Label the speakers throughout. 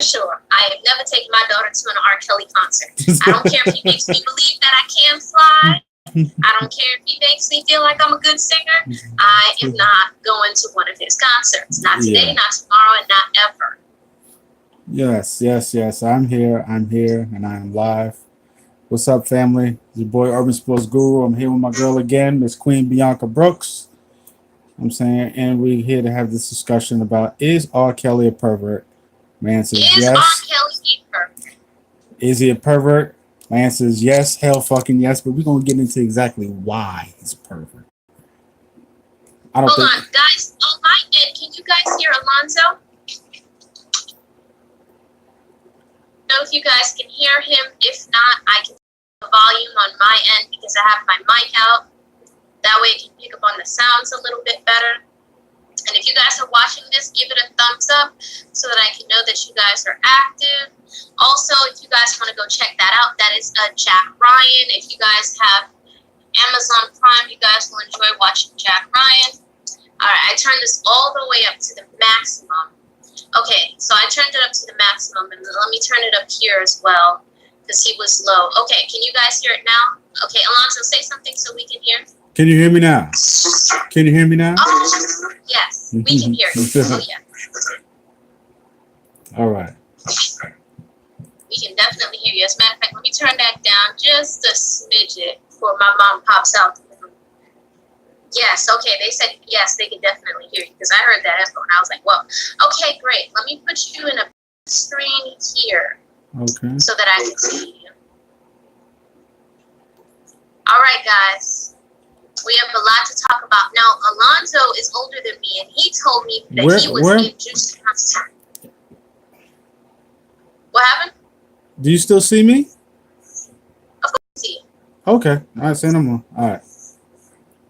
Speaker 1: sure. I have never taken my daughter to an R.Kelly concert. I don't care if he makes me believe that I can fly. I don't care if he makes me feel like I'm a good singer. I am not going to one of his concerts. Not today, not tomorrow, and not ever.
Speaker 2: Yes. I'm here, and I am live. What's up, family? It's your boy Urban Sports Guru. I'm here with my girl again, Miss Queen Bianca Brooks. I'm saying, and we're here to have this discussion about, is R.Kelly a pervert? My answer is yes.
Speaker 1: R.Kelly a pervert?
Speaker 2: Is he a pervert? My answer is yes, hell fucking yes, but we're going to get into exactly why he's a pervert.
Speaker 1: Hold on, guys. On my end, can you guys hear Alonzo? Know if you guys can hear him. If not, I can the volume on my end because I have my mic out. That way it can pick up on the sounds a little bit better. And if you guys are watching this, give it a thumbs up so that I can know that you guys are active. Also, if you guys want to go check that out, that is Jack Ryan. If you guys have Amazon Prime, you guys will enjoy watching Jack Ryan. All right, I turned this all the way up to the maximum. Okay, so I turned it up to the maximum, and let me turn it up here as well because he was low. Okay, can you guys hear it now? Okay, Alonzo, say something so we can hear.
Speaker 2: Can you hear me now? Can you hear me now?
Speaker 1: Oh, yes, we can hear you. Oh, yeah.
Speaker 2: All right.
Speaker 1: We can definitely hear you. As a matter of fact, let me turn that down just a smidget before my mom pops out. Yes, okay, they said yes, they can definitely hear you because I heard that echo and I was like, whoa. Okay, great. Let me put you in a screen here.
Speaker 2: Okay.
Speaker 1: So that I can see you. All right, guys. We have a lot to talk about. Now, Alonzo is older than me, and he told me that he was in Juice concert. What happened?
Speaker 2: Do you still see me?
Speaker 1: Of course I see you.
Speaker 2: Okay. All right, say no more. All right.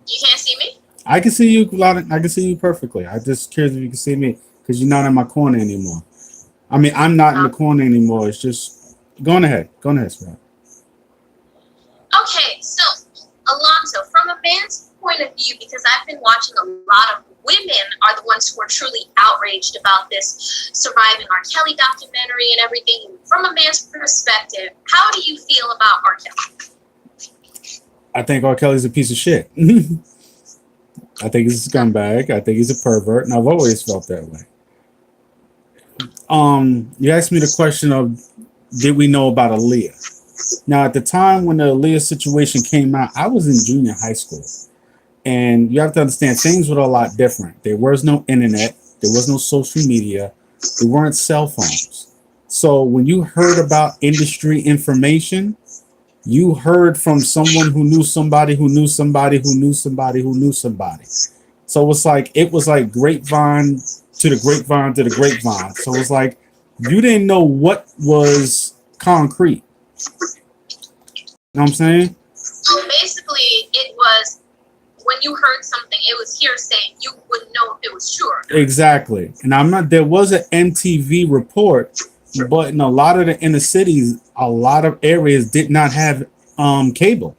Speaker 1: You can't see me?
Speaker 2: I can see you loud. I can see you perfectly. I just curious if you can see me because you're not in my corner anymore. I mean, I'm not in the corner anymore. It's just going ahead. Go ahead, Scott.
Speaker 1: Okay, so Alonzo, from a man's point of view, because I've been watching a lot of women are the ones who are truly outraged about this surviving R. Kelly documentary and everything. From a man's perspective, how do you feel about R. Kelly?
Speaker 2: I think R. Kelly's a piece of shit. I think he's a scumbag. I think he's a pervert, and I've always felt that way. You asked me the question of, did we know about Aaliyah? Now, at the time when the Aaliyah situation came out, I was in junior high school. And you have to understand, things were a lot different. There was no internet. There was no social media. There weren't cell phones. So when you heard about industry information, you heard from someone who knew somebody who knew somebody who knew somebody who knew somebody. So it was like grapevine to the grapevine to the grapevine. So it's like you didn't know what was concrete. You know what I'm saying?
Speaker 1: So basically, it was when you heard something, it was hearsay. You wouldn't know if it was true or not.
Speaker 2: Exactly. And there was an MTV report, but in a lot of the inner cities, a lot of areas did not have cable.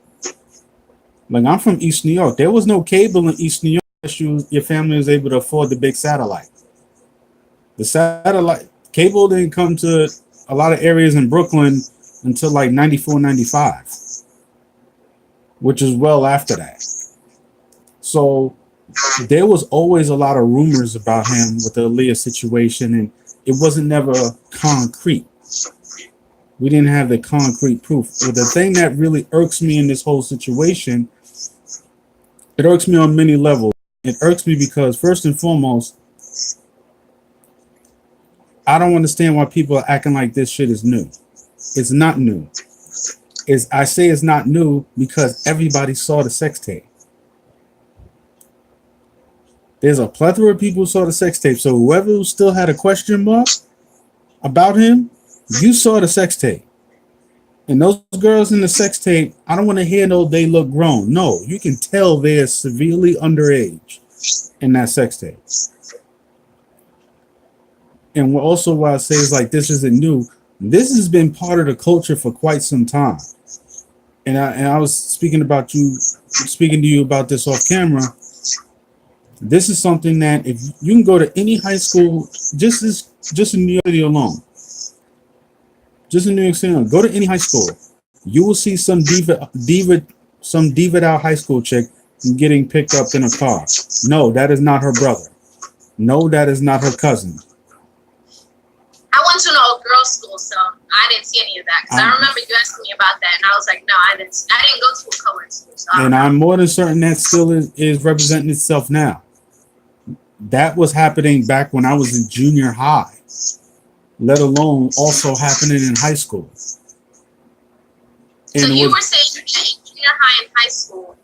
Speaker 2: Like, I'm from East New York. There was no cable in East New York unless your family was able to afford the big satellite. The satellite cable didn't come to a lot of areas in Brooklyn until like 94, 95, which is well after that. So there was always a lot of rumors about him with the Aaliyah situation, and it wasn't never concrete. We didn't have the concrete proof. But the thing that really irks me in this whole situation, it irks me on many levels. It irks me because, first and foremost, I don't understand why people are acting like this shit is new. It's not new. I say it's not new because everybody saw the sex tape. There's a plethora of people who saw the sex tape. So whoever still had a question mark about him, you saw the sex tape. And those girls in the sex tape, I don't want to hear no they look grown. No, you can tell they're severely underage in that sex tape. And also why I say is like this isn't new. This has been part of the culture for quite some time. And I was speaking to you about this off camera. This is something that if you can go to any high school, just in New York City alone, Just in New York City, go to any high school. You will see some diva out high school chick getting picked up in a car. No, that is not her brother. No, that is not her cousin.
Speaker 1: I went to an all girls school, so I didn't see any of that. Because I remember you asking me about that, and I was like, no, I didn't go to a co-ed school. So
Speaker 2: and I'm more than certain that still is representing itself now. That was happening back when I was in junior high, let alone also happening in high school.
Speaker 1: So you were saying that in junior high and high school,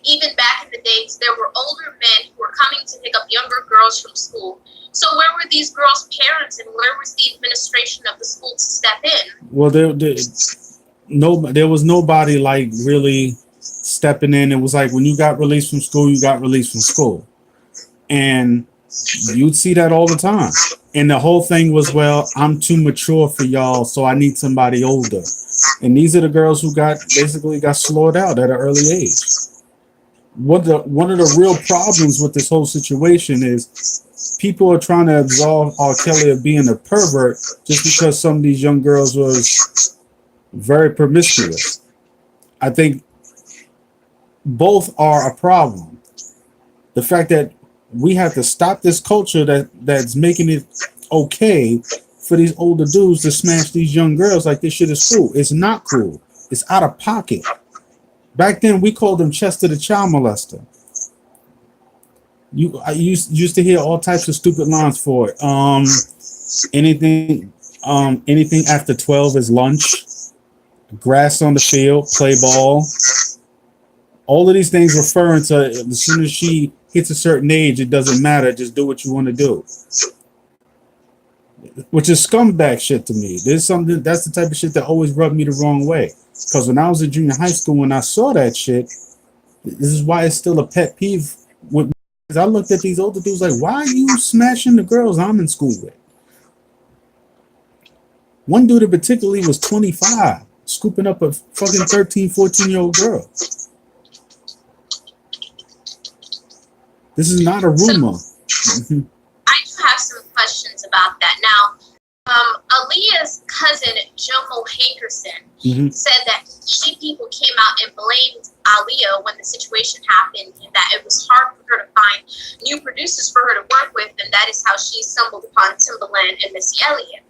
Speaker 1: even back in the days, there were older men who were coming to pick up younger girls from school. So where were these girls' parents, and where was the administration of the school to step in?
Speaker 2: Well, there was nobody like really stepping in. It was like when you got released from school, you got released from school. And you'd see that all the time. And the whole thing was, well, I'm too mature for y'all, so I need somebody older. And these are the girls who basically got slowed out at an early age. One of the real problems with this whole situation is people are trying to absolve R.Kelly of being a pervert just because some of these young girls was very promiscuous. I think both are a problem. The fact that we have to stop this culture that's making it okay for these older dudes to smash these young girls like this shit is cool. It's not cool. It's out of pocket. Back then, we called them Chester the child molester. I used to hear all types of stupid lines for it. Anything after 12 is lunch. Grass on the field, play ball. All of these things referring to as soon as she hits a certain age, it doesn't matter. Just do what you want to do. Which is scumbag shit to me. There's something that's the type of shit that always rubbed me the wrong way. Because when I was in junior high school, when I saw that shit, this is why it's still a pet peeve with me. I looked at these older dudes like, why are you smashing the girls I'm in school with? One dude in particularly was 25, scooping up a fucking 13, 14-year-old girl. This is not a rumor.
Speaker 1: I do have some questions about that. Now, Aaliyah's cousin, Jomo Hankerson, said that many people came out and blamed Aaliyah when the situation happened, and that it was hard for her to find new producers for her to work with, and that is how she stumbled upon Timbaland and Missy Elliott.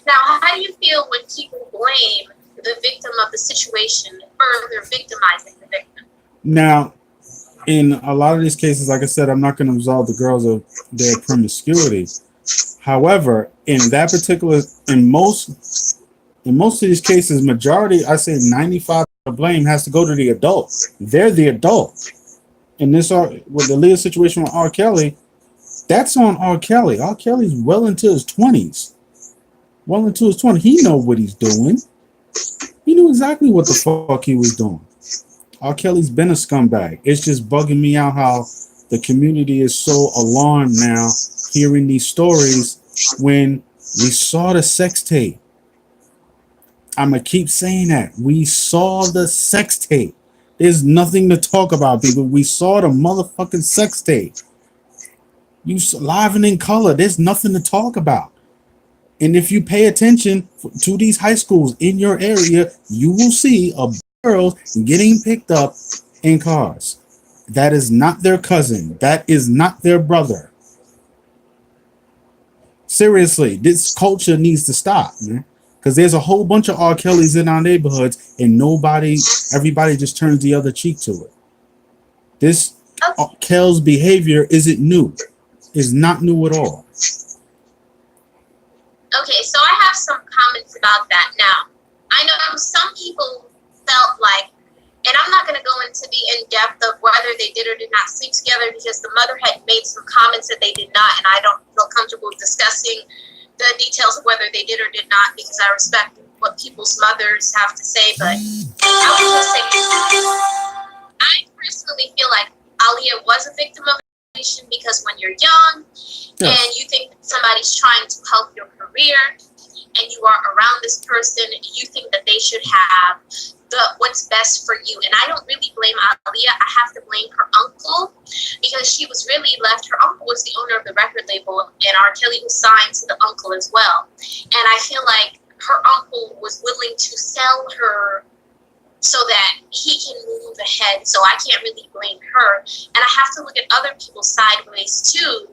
Speaker 1: Now, how do you feel when people blame the victim of the situation, further victimizing the victim? Now,
Speaker 2: in a lot of these cases, like I said, I'm not going to absolve the girls of their promiscuity. However, in most of these cases, majority, I say 95% of blame has to go to the adult. They're the adult. And this with the Leah situation with R. Kelly, that's on R. Kelly. R. Kelly's well into his 20s. Well into his 20s. He know what he's doing. He knew exactly what the fuck he was doing. R. Kelly's been a scumbag. It's just bugging me out how the community is so alarmed now hearing these stories when we saw the sex tape. I'm going to keep saying that. We saw the sex tape. There's nothing to talk about, people. We saw the motherfucking sex tape. You live and in color. There's nothing to talk about. And if you pay attention to these high schools in your area, you will see girls getting picked up in cars. That is not their cousin. That is not their brother. Seriously, this culture needs to stop, man. Because there's a whole bunch of R. Kellys in our neighborhoods, and everybody just turns the other cheek to it. This R. Kelly's behavior isn't new. It's not new at all.
Speaker 1: Okay, so I have some comments about that. Now, I know some people felt like, and I'm not going to go into the in-depth of whether they did or did not sleep together because the mother had made some comments that they did not, and I don't feel comfortable discussing the details of whether they did or did not because I respect what people's mothers have to say, but I was just saying, I personally feel like Aaliyah was a victim of manipulation because when you're young and you think that somebody's trying to help your career and you are around this person, you think that they should have what's best for you. And I don't really blame Aaliyah. I have to blame her uncle because she was really left. Her uncle was the owner of the record label, and R. Kelly was signed to the uncle as well. And I feel like her uncle was willing to sell her so that he can move ahead. So I can't really blame her. And I have to look at other people sideways too,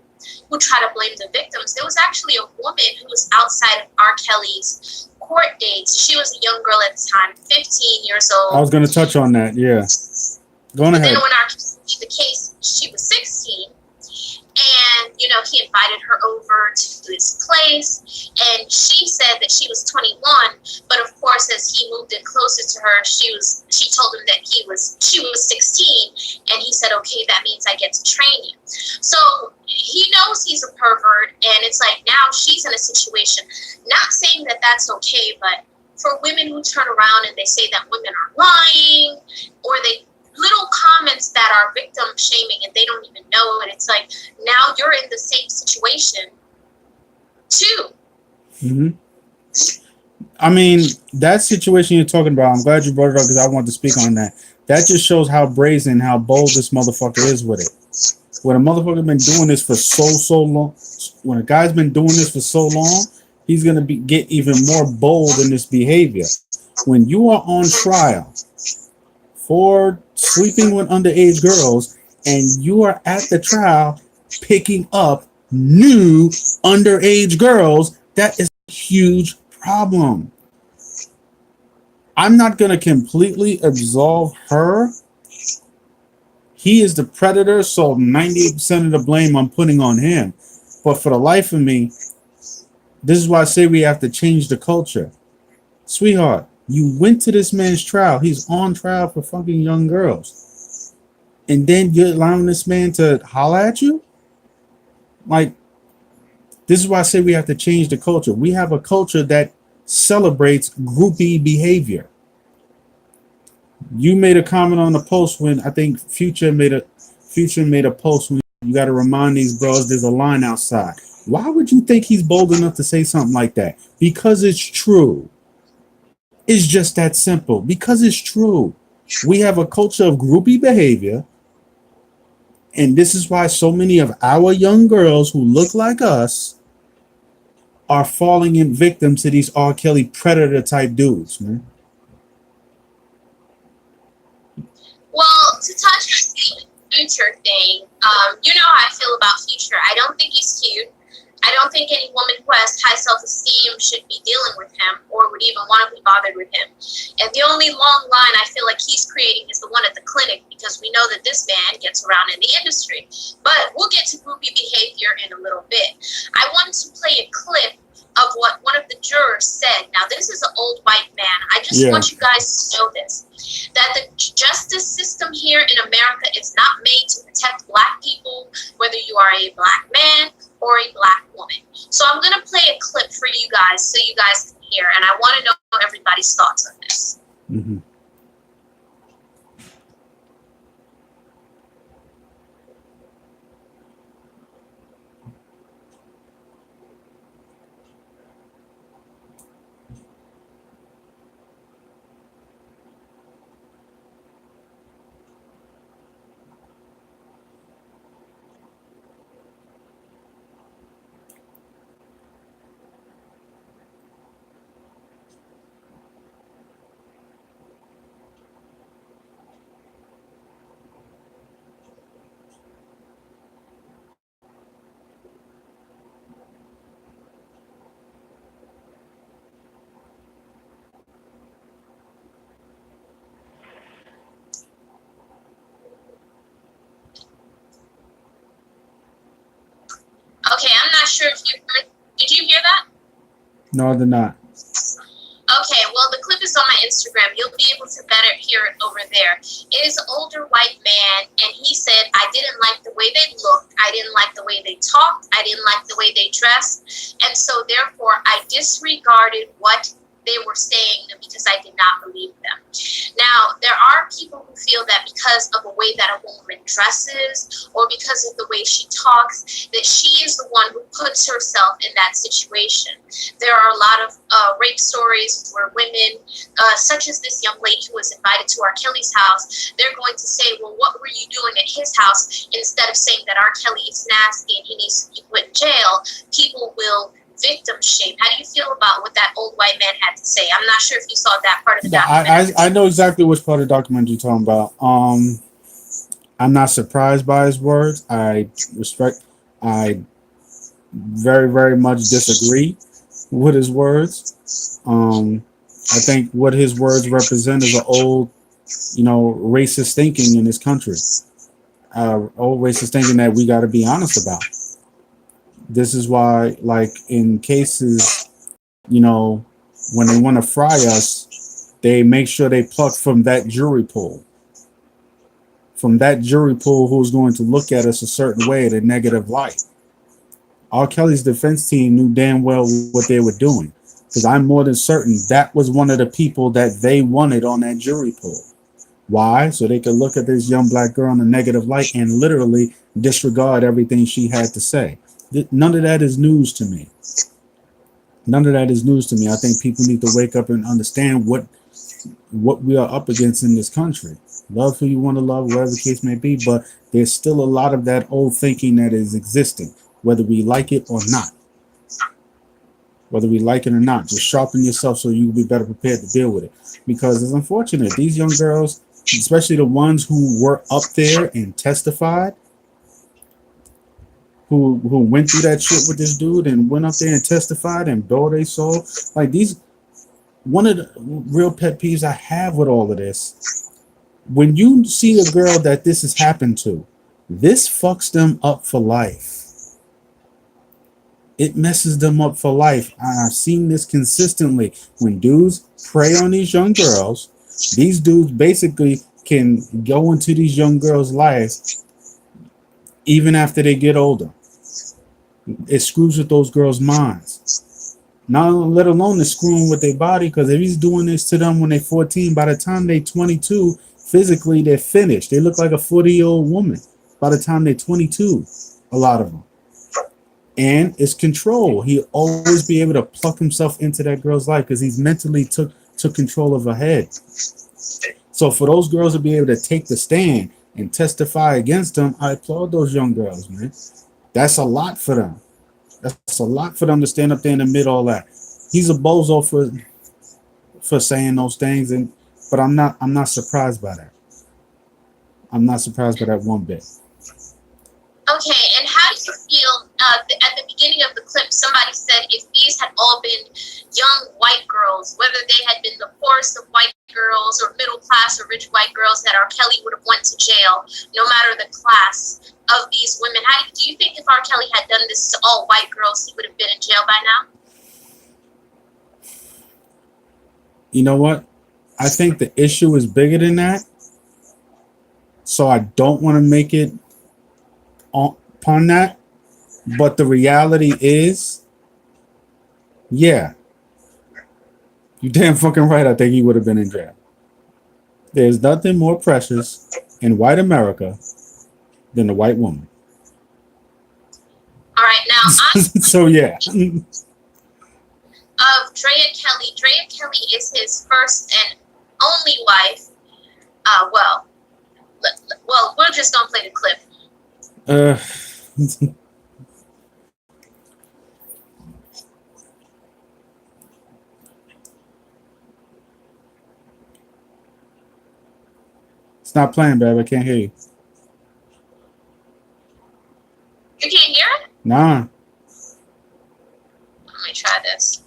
Speaker 1: who try to blame the victims. There was actually a woman who was outside of R.Kelly's court dates. She was a young girl at the time, 15 years old.
Speaker 2: I was going to touch on that, yeah. Go on ahead.
Speaker 1: Then when R.Kelly did the case, she was 16. And, you know, he invited her over to his place, and she said that she was 21, but of course, as he moved in closer to her, she told him that she was 16, and he said, okay, that means I get to train you. So he knows he's a pervert, and it's like now she's in a situation, not saying that that's okay, but for women who turn around and they say that women are lying, or they little comments that are victim shaming and they don't even know it. It's like now you're in the same situation too.
Speaker 2: Mm-hmm. I mean, that situation you're talking about, I'm glad you brought it up because I wanted to speak on that. That just shows how brazen, how bold this motherfucker is with it. When a motherfucker been doing this for so long, when a guy's been doing this for so long, he's gonna get even more bold in this behavior. When you are on trial for sleeping with underage girls, and you are at the trial picking up new underage girls, that is a huge problem. I'm not going to completely absolve her. He is the predator, so 98% of the blame I'm putting on him. But for the life of me, this is why I say we have to change the culture. Sweetheart, you went to this man's trial. He's on trial for fucking young girls. And then you're allowing this man to holler at you? Like, this is why I say we have to change the culture. We have a culture that celebrates groupie behavior. You made a comment on the post when I think Future made a post when you got to remind these bros there's a line outside. Why would you think he's bold enough to say something like that? Because it's true. It's just that simple. Because it's true. We have a culture of groupie behavior. And this is why so many of our young girls who look like us are falling in victim to these R. Kelly predator type dudes, man.
Speaker 1: Well, to touch on the Future thing, you know how I feel about Future. I don't think he's cute. I don't think any woman who has high self-esteem should be dealing with him or would even want to be bothered with him. And the only long line I feel like he's creating is the one at the clinic, because we know that this man gets around in the industry. But we'll get to groupie behavior in a little bit. I wanted to play a clip of what one of the jurors said. Now, this is an old white man. I just want you guys to know this, that the justice system here in America is not made to protect black people, whether you are a black man or a black woman. So I'm going to play a clip for you guys so you guys can hear, and I want to know everybody's thoughts on this.
Speaker 2: Mm-hmm.
Speaker 1: Okay, I'm not sure if you heard. Did you hear that?
Speaker 2: No, I did not.
Speaker 1: Okay, well, the clip is on my Instagram. You'll be able to better hear it over there. It is an older white man, and he said, I didn't like the way they looked. I didn't like the way they talked. I didn't like the way they dressed. And so, therefore, I disregarded what they were saying because I did not believe them. Now, there are people who feel that because of the way that a woman dresses or because of the way she talks, that she is the one who puts herself in that situation. There are a lot of rape stories where women, such as this young lady who was invited to R. Kelly's house, they're going to say, well, what were you doing at his house? Instead of saying that R. Kelly is nasty and he needs to be put in jail, people will victim shame. How do you feel about what that old white man had to say? I'm not sure if you saw that part of the documentary.
Speaker 2: I know exactly which part of the documentary you're talking about. I'm not surprised by his words. I very much disagree with his words. I think what his words represent is an old, racist thinking in this country. Old racist thinking that we got to be honest about. This is why, like in cases, when they want to fry us, they make sure they pluck from that jury pool. From that jury pool, who's going to look at us a certain way, in a negative light. R.Kelly's defense team knew damn well what they were doing, because I'm more than certain that was one of the people that they wanted on that jury pool. Why? So they could look at this young black girl in a negative light and literally disregard everything she had to say. None of that is news to me. None of that is news to me. I think people need to wake up and understand what we are up against in this country. Love who you want to love, whatever the case may be, but there's still a lot of that old thinking that is existing, whether we like it or not. Whether we like it or not, just sharpen yourself so you'll be better prepared to deal with it. Because it's unfortunate. These young girls, especially the ones who were up there and testified, who went through that shit with this dude and went up there and testified and bare their soul. Like these, one of the real pet peeves I have with all of this, when you see a girl that this has happened to, this fucks them up for life. It messes them up for life. I've seen this consistently. When dudes prey on these young girls, these dudes basically can go into these young girls' lives even after they get older. It screws with those girls' minds. Not let alone the screwing with their body, because if he's doing this to them when they're 14, by the time they're 22, physically they're finished. They look like a 40-year-old woman by the time they're 22, a lot of them. And it's control. He'll always be able to pluck himself into that girl's life because he's mentally took control of her head. So for those girls to be able to take the stand and testify against him, I applaud those young girls, man. That's a lot for them. That's a lot for them to stand up there and admit all that. He's a bozo for saying those things, but I'm not surprised by that. I'm not surprised by that one bit.
Speaker 1: Okay, and how do you feel, at the beginning of the clip, somebody said if these had all been young white girls, whether they had been the poorest of white girls or middle class or rich white girls, that R.Kelly would have went to jail, no matter the class of these women. How do you think if R.Kelly had done this to all white girls, he would have been in jail by now?
Speaker 2: You know what? I think the issue is bigger than that. So I don't want to make it upon that. But the reality is, yeah, you damn fucking right. I think he would have been in jail. There's nothing more precious in white America than the white woman.
Speaker 1: All right, now
Speaker 2: so yeah.
Speaker 1: Of Drea Kelly. Drea Kelly is his first and only wife. Well, we're just gonna play the clip.
Speaker 2: It's not playing, babe. I can't hear you.
Speaker 1: You can't hear it?
Speaker 2: Nah.
Speaker 1: Let me try this.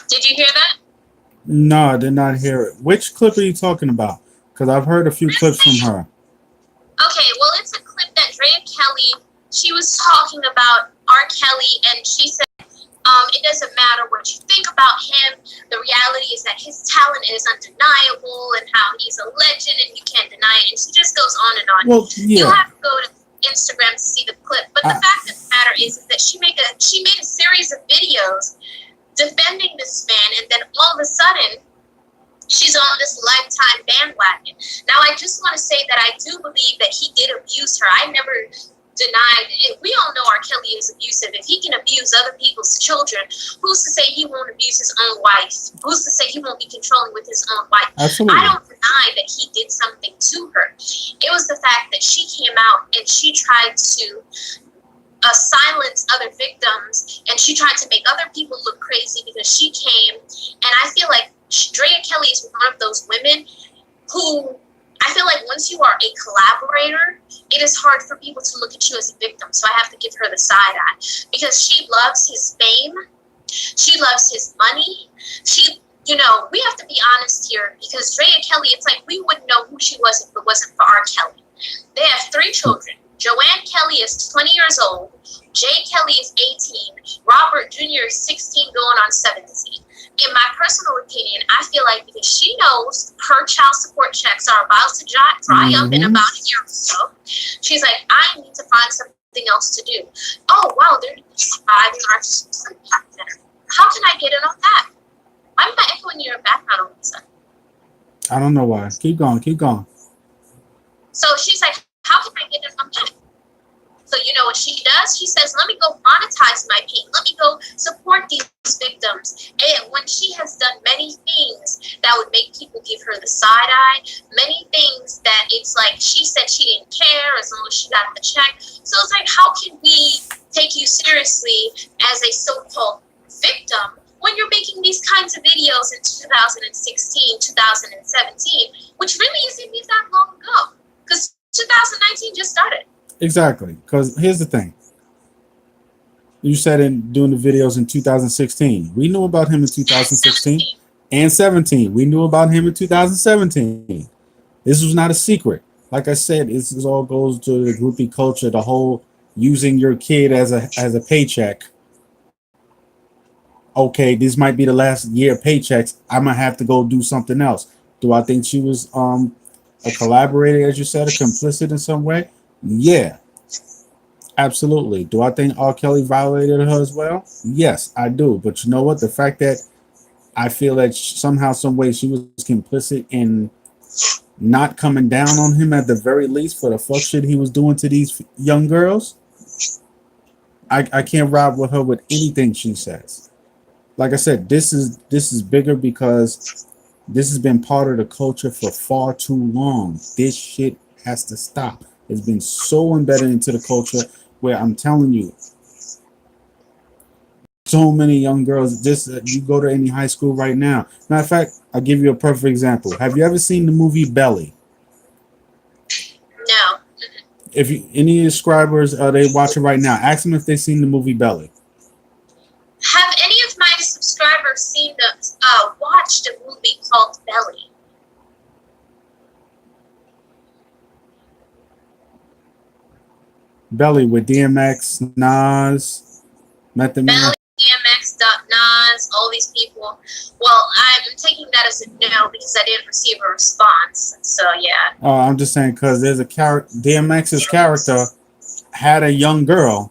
Speaker 1: Did you hear that?
Speaker 2: No, I did not hear it. Which clip are you talking about? Because I've heard a few clips from her.
Speaker 1: Okay, well, it's a clip that R.Kelly, she was talking about R.Kelly, and she said, it doesn't matter what you think about him. The reality is that his talent is undeniable and how he's a legend and you can't deny it. And she just goes on and on.
Speaker 2: Well, yeah.
Speaker 1: You have to go to Instagram to see the clip. But the fact of the matter is that she made a series of videos defending this man, and then all of a sudden, she's on this Lifetime bandwagon. Now, I just want to say that I do believe that he did abuse her. I never denied it. We all know R.Kelly is abusive. If he can abuse other people's children, who's to say he won't abuse his own wife? Who's to say he won't be controlling with his own wife?
Speaker 2: Absolutely.
Speaker 1: I don't deny that he did something to her. It was the fact that she came out and she tried to silence other victims, and she tried to make other people look crazy because she came. And I feel like R.Kelly is one of those women who, I feel like once you are a collaborator, it is hard for people to look at you as a victim. So I have to give her the side eye because she loves his fame. She loves his money. We have to be honest here because R.Kelly, it's like we wouldn't know who she was if it wasn't for R.Kelly. They have 3 children. Joanne Kelly is 20 years old. Jay Kelly is 18. Robert Jr. is 16 going on 17. In my personal opinion, I feel like because she knows her child support checks are about to dry up in about a year or so, she's like, I need to find something else to do. Oh, wow, they're surviving our center. How can I get in on that? Why am I echoing your background all of a sudden?
Speaker 2: I don't know why. Keep going.
Speaker 1: So she's like, how can I get in on that? So you know what she does? She says, let me go monetize my pain. Let me go support these victims. And when she has done many things that would make people give her the side eye, many things that it's like she said she didn't care as long as she got the check. So it's like, how can we take you seriously as a so-called victim when you're making these kinds of videos in 2016, 2017, which really isn't even that long ago? Because 2019 just started.
Speaker 2: Exactly. Because here's the thing. You said in doing the videos in 2016. We knew about him in 2016 and 17. We knew about him in 2017. This was not a secret. Like I said, this all goes to the groupie culture, the whole using your kid as a paycheck. Okay, this might be the last year of paychecks. I'm gonna have to go do something else. Do I think she was a collaborator, as you said, a complicit in some way? Yeah, absolutely. Do I think R.Kelly violated her as well? Yes, I do. But you know what? The fact that I feel that somehow, some way, she was complicit in not coming down on him at the very least for the fuck shit he was doing to these young girls, I can't ride with her with anything she says. Like I said, this is bigger because this has been part of the culture for far too long. This shit has to stop. It's been so embedded into the culture where I'm telling you, so many young girls, you go to any high school right now. Matter of fact, I'll give you a perfect example. Have you ever seen the movie Belly?
Speaker 1: No.
Speaker 2: If any of your subscribers they watching right now, ask them if they've seen the movie Belly.
Speaker 1: Have any of my subscribers watched a movie called Belly?
Speaker 2: Belly with DMX, Nas, Method Man.
Speaker 1: Belly, DMX, Nas, all these people. Well, I'm taking that as a no because I didn't receive a response. So yeah.
Speaker 2: I'm just saying because there's a character. DMX's character had a young girl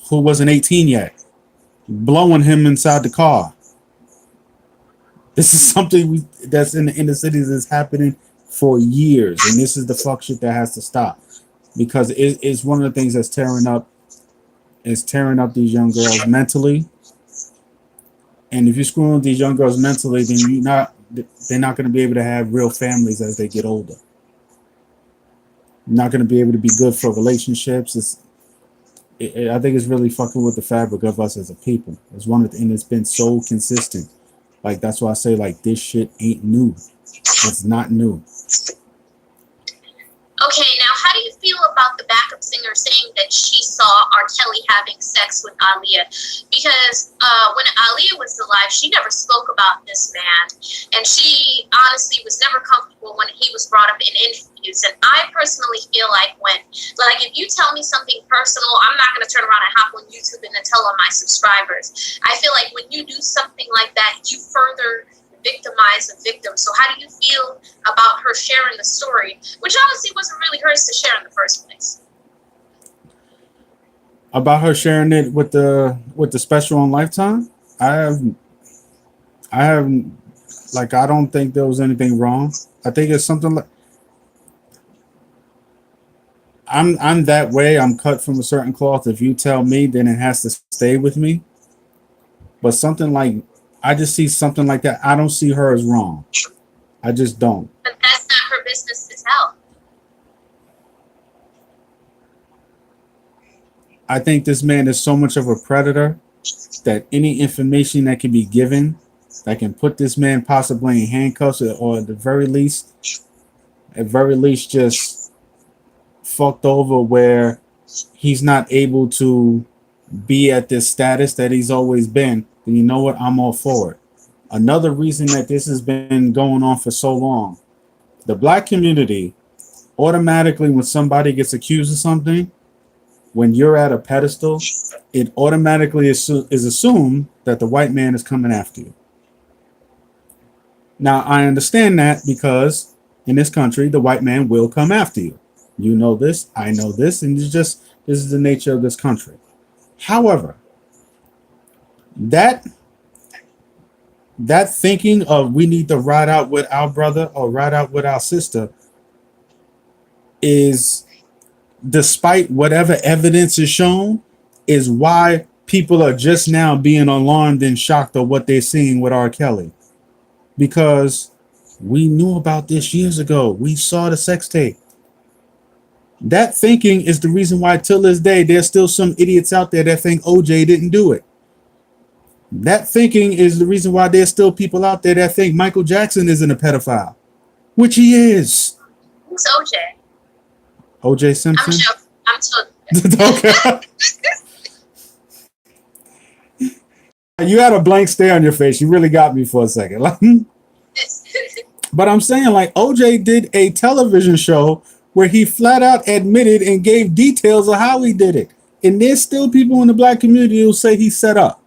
Speaker 2: who wasn't 18 yet, blowing him inside the car. This is something that's in the inner cities that's happening for years, and this is the fuck shit that has to stop. Because it's one of the things that's tearing up these young girls mentally. And if you're screwing with these young girls mentally, then they're not going to be able to have real families as they get older. You're not going to be able to be good for relationships. I think it's really fucking with the fabric of us as a people. And it's been so consistent. Like, that's why I say, like, this shit ain't new. It's not new.
Speaker 1: Okay, now how do you feel about the backup singer saying that she saw R. Kelly having sex with Aaliyah, because when Aaliyah was alive, she never spoke about this man, and she honestly was never comfortable when he was brought up in interviews. And I personally feel like if you tell me something personal, I'm not going to turn around and hop on YouTube and then tell all my subscribers. I feel like when you do something like that, you further victimize the victim. So how do you feel about her sharing the story, which honestly wasn't really hers to share in the first place?
Speaker 2: About her sharing it with the special on Lifetime, I have like, I don't think there was anything wrong. I think it's something like, I'm that way. I'm cut from a certain cloth. If you tell me, then it has to stay with me. But something like, I just see something like that. I don't see her as wrong. I just don't.
Speaker 1: But that's not her business to tell.
Speaker 2: I think this man is so much of a predator that any information that can be given that can put this man possibly in handcuffs, or at very least just fucked over where he's not able to be at this status that he's always been, then you know what? I'm all for it. Another reason that this has been going on for so long, the black community automatically, when somebody gets accused of something, when you're at a pedestal, it automatically is assumed that the white man is coming after you. Now, I understand that, because in this country, the white man will come after you. You know this, I know this, and this is the nature of this country. However, that thinking of we need to ride out with our brother or ride out with our sister is, despite whatever evidence is shown, is why people are just now being alarmed and shocked at what they're seeing with R.Kelly. Because we knew about this years ago. We saw the sex tape. That thinking is the reason why till this day there's still some idiots out there that think OJ didn't do it. That thinking is the reason why there's still people out there that think Michael Jackson isn't a pedophile, which he is.
Speaker 1: Who's OJ?
Speaker 2: OJ Simpson?
Speaker 1: I'm sure.
Speaker 2: Okay. You had a blank stare on your face. You really got me for a second. But I'm saying, like, OJ did a television show where he flat out admitted and gave details of how he did it. And there's still people in the black community who say he set up.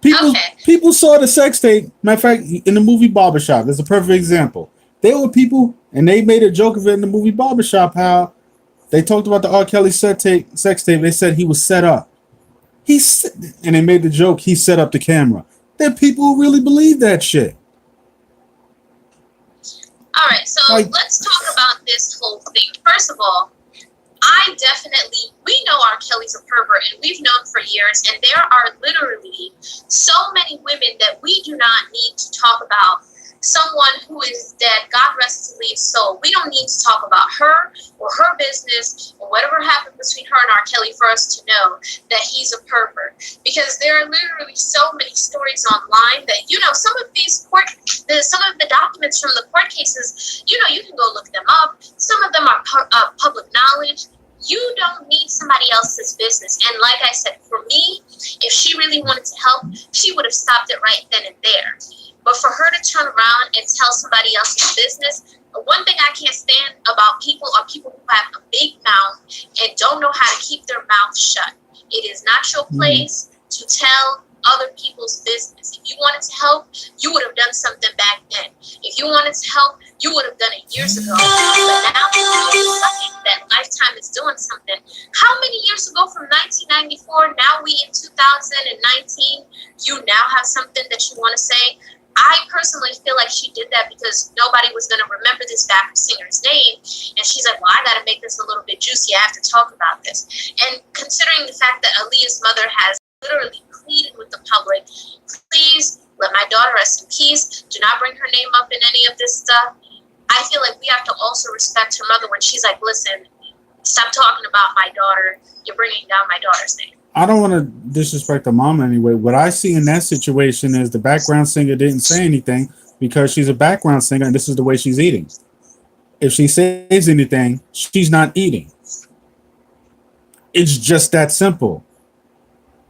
Speaker 2: People saw the sex tape. Matter of fact, in the movie Barbershop, there's a perfect example. There were people, and they made a joke of it in the movie Barbershop, how they talked about the R.Kelly sex tape. They said he was set up. And they made the joke, he set up the camera. There are people who really believe that shit.
Speaker 1: All right, so let's talk about this whole thing. First of all, we know R. Kelly's a pervert, and we've known for years, and there are literally so many women that we do not need to talk about. Someone who is dead, God rest his soul. We don't need to talk about her or her business or whatever happened between her and R. Kelly for us to know that he's a pervert. Because there are literally so many stories online that, some of the documents from the court cases, you can go look them up. Some of them are public knowledge. You don't need somebody else's business. And like I said, for me, if she really wanted to help, she would have stopped it right then and there. But for her to turn around and tell somebody else's business, one thing I can't stand about people are people who have a big mouth and don't know how to keep their mouth shut. It is not your place to tell other people's business. If you wanted to help, you would have done something back then. If you wanted to help, you would have done it years ago. But now that Lifetime is doing something. How many years ago from 1994, now we in 2019, you now have something that you want to say? I personally feel like she did that because nobody was going to remember this backup singer's name. And she's like, well, I got to make this a little bit juicy. I have to talk about this. And considering the fact that Aaliyah's mother has literally pleaded with the public, please let my daughter rest in peace. Do not bring her name up in any of this stuff. I feel like we have to also respect her mother when she's like, listen, stop talking about my daughter. You're bringing down my daughter's name.
Speaker 2: I don't want to disrespect the mom anyway. What I see in that situation is the background singer didn't say anything because she's a background singer and this is the way she's eating. If she says anything, she's not eating. It's just that simple.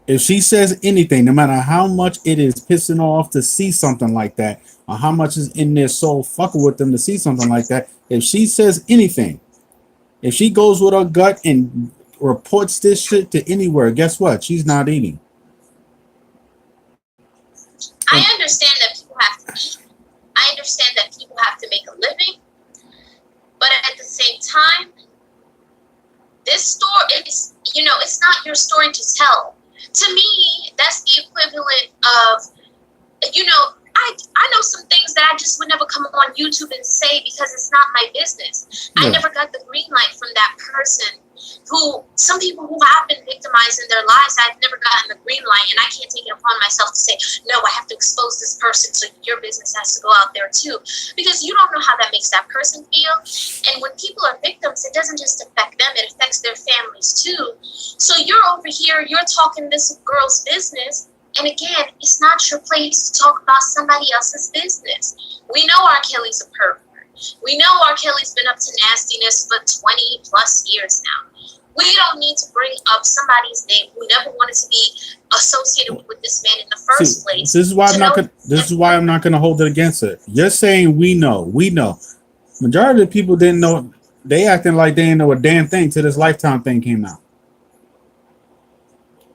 Speaker 2: If she says anything, no matter how much it is pissing off to see something like that, or how much is in their soul fucking with them to see something like that, if she says anything, if she goes with her gut and reports this shit to anywhere, guess what? She's not eating.
Speaker 1: I
Speaker 2: And
Speaker 1: understand that people have to eat. I understand that people have to make a living. But at the same time, this story is, it's not your story to tell. To me, that's the equivalent of, I know some things that I just would never come on YouTube and say because it's not my business. I
Speaker 2: yeah,
Speaker 1: never got the green light from that person some people who have been victimized in their lives, I've never gotten the green light, and I can't take it upon myself to say, no, I have to expose this person, so your business has to go out there too. Because you don't know how that makes that person feel. And when people are victims, it doesn't just affect them, it affects their families too. So you're over here, you're talking this girl's business, and again, it's not your place to talk about somebody else's business. We know R.Kelly's a pervert. We know R.Kelly's been up to nastiness for 20 plus years now. We don't need to bring up somebody's name who never wanted to be associated with this man in the first place.
Speaker 2: This is why I'm not gonna hold it against her. You're saying we know. Majority of people didn't know. They acting like they didn't know a damn thing till this Lifetime thing came out.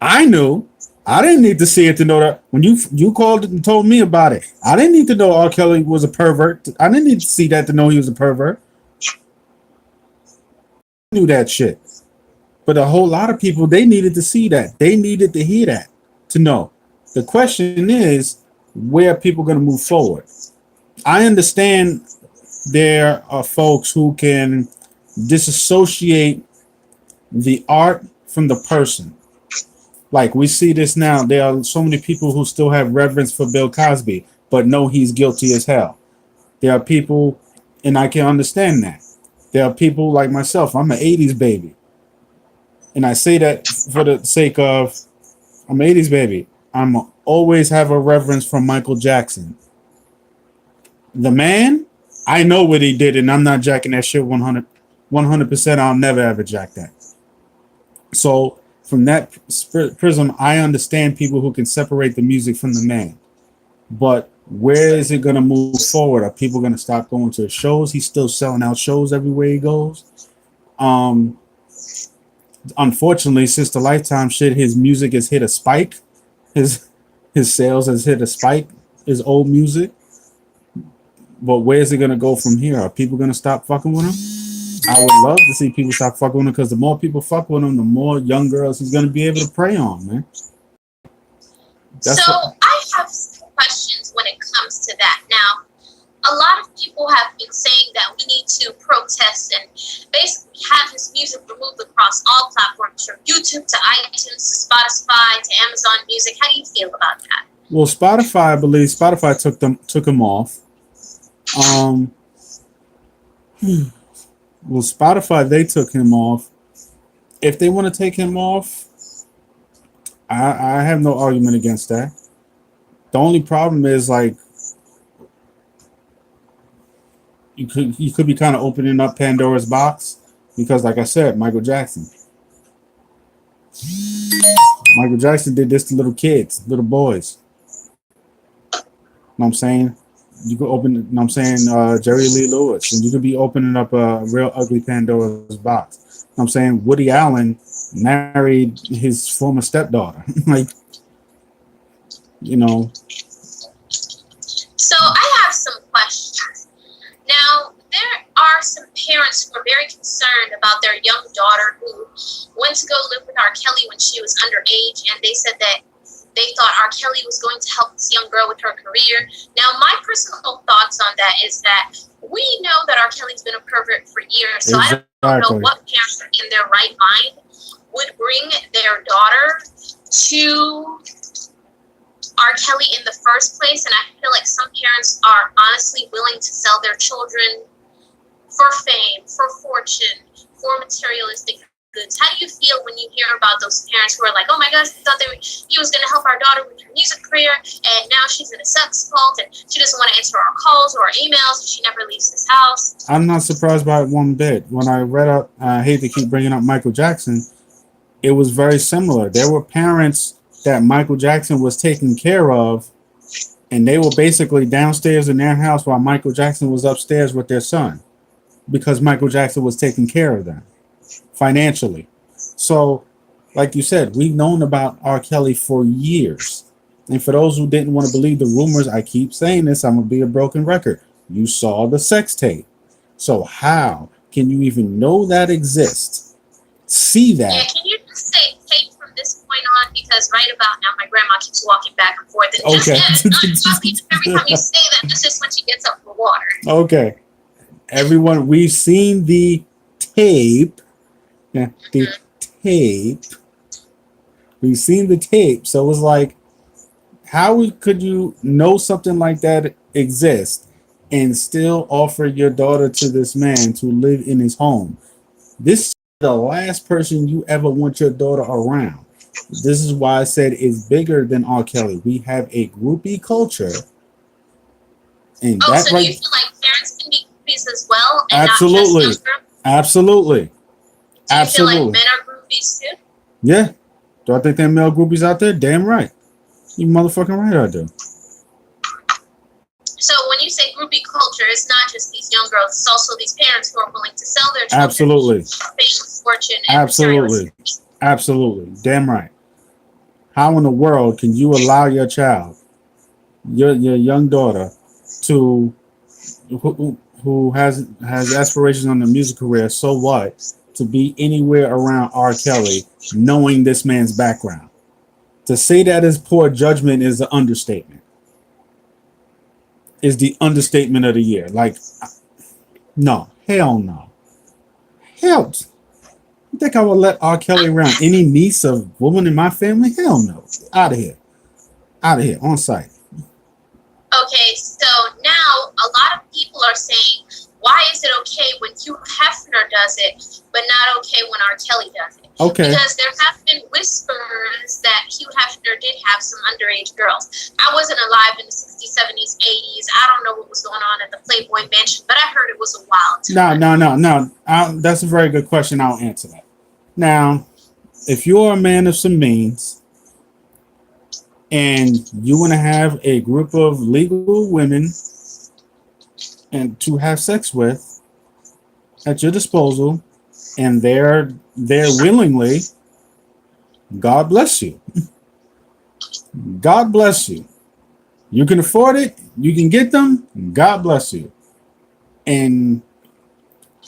Speaker 2: I knew. I didn't need to see it to know that. When you called and told me about it, I didn't need to know R. Kelly was a pervert. I didn't need to see that to know he was a pervert. I knew that shit. But a whole lot of people, they needed to see that. They needed to hear that to know. The question is, where are people going to move forward? I understand there are folks who can disassociate the art from the person. Like we see this now. There are so many people who still have reverence for Bill Cosby, but know he's guilty as hell. There are people, and I can understand that. There are people like myself. I'm an 80s baby. And I say that for the sake of, I'm an 80s baby. I'm always have a reverence for Michael Jackson. The man, I know what he did, and I'm not jacking that shit 100%. I'll never ever jack that. So from that prism, I understand people who can separate the music from the man. But where is it going to move forward? Are people going to stop going to shows? He's still selling out shows everywhere he goes. Unfortunately, since the Lifetime shit, his music has hit a spike. His sales has hit a spike. His old music. But where's it going to go from here? Are people going to stop fucking with him? I would love to see people stop fucking with him, because the more people fuck with him, the more young girls he's going to be able to prey on, man.
Speaker 1: I have some questions when it comes to that. Now, a lot of people have been saying that we need to protest and basically have his music removed across all platforms, from YouTube to iTunes to Spotify to Amazon Music. How do you feel about that?
Speaker 2: Well, Spotify, I believe Spotify took him off. Well, Spotify, they took him off. If they want to take him off, I have no argument against that. The only problem is, like, you could be kind of opening up Pandora's box, because, like I said, Michael Jackson did this to little kids, little boys. You know what I'm saying? You could open, you know what I'm saying, Jerry Lee Lewis, and you could be opening up a real ugly Pandora's box. You know what I'm saying? Woody Allen married his former stepdaughter. Like, you know.
Speaker 1: So I have some questions. Now, there are some parents who are very concerned about their young daughter who went to go live with R. Kelly when she was underage, and they said that they thought R. Kelly was going to help this young girl with her career. Now, my personal thoughts on that is that we know that R. Kelly's been a pervert for years, so exactly. I don't know what parents in their right mind would bring their daughter to R. Kelly in the first place. And I feel like some parents are honestly willing to sell their children for fame, for fortune, for materialistic goods. How do you feel when you hear about those parents who are like, oh my gosh, we thought he was going to help our daughter with her music career, and now she's in a sex cult, and she doesn't want to answer our calls or our emails, and she never leaves his house? I'm
Speaker 2: not surprised by it one bit. When I read up, I hate to keep bringing up Michael Jackson, it was very similar. There were parents that Michael Jackson was taking care of, and they were basically downstairs in their house while Michael Jackson was upstairs with their son, because Michael Jackson was taking care of them financially. So, like you said, we've known about R. Kelly for years. And for those who didn't want to believe the rumors, I keep saying this, I'm going to be a broken record. You saw the sex tape. So how can you even know that exists? See that?
Speaker 1: Yeah, can you just say tape from this point on? Because right about now, my grandma keeps walking back and forth. And
Speaker 2: Okay.
Speaker 1: every time you say that, that's just when she gets up for water.
Speaker 2: Okay. Everyone, we've seen the tape. Yeah, the tape. We've seen the tape. So it was like, how could you know something like that exists and still offer your daughter to this man to live in his home? This is the last person you ever want your daughter around. This is why I said it's bigger than R. Kelly. We have a groupie culture. And
Speaker 1: Oh,
Speaker 2: that
Speaker 1: so do you feel like parents can be groupies as well? And
Speaker 2: absolutely.
Speaker 1: Not just younger?
Speaker 2: Absolutely.
Speaker 1: Do you
Speaker 2: Absolutely.
Speaker 1: feel like men are groupies too?
Speaker 2: Yeah. Do I think there are male groupies out there? Damn right. You motherfucking right I do.
Speaker 1: So when you say groupie culture, it's not just these young girls; it's also these parents who are willing to sell their children,
Speaker 2: Absolutely.
Speaker 1: pay a fortune, and
Speaker 2: Absolutely. Absolutely. Damn right. How in the world can you allow your child, your young daughter, to who has aspirations on the music career, so what, to be anywhere around R. Kelly, knowing this man's background? To say that is poor judgment is an understatement. Is the understatement of the year. Like, no, hell no. Hell, you think I would let R. Kelly around any niece of woman in my family? Hell no. Out of here. Out of here. On site.
Speaker 1: Okay, so now a lot of people are saying, why is it okay when Hugh Hefner does it, but not okay when R. Kelly does it?
Speaker 2: Okay.
Speaker 1: Because there have been whispers that Hugh Hefner did have some underage girls. I wasn't alive in the 60s, 70s, 80s. I don't know what was going on at the Playboy Mansion, but I heard it was a wild time.
Speaker 2: No. That's a very good question. I'll answer that. Now, if you're a man of some means and you want to have a group of legal women and to have sex with at your disposal, and they're willingly, God bless you. God bless you. You can afford it. You can get them. God bless you. And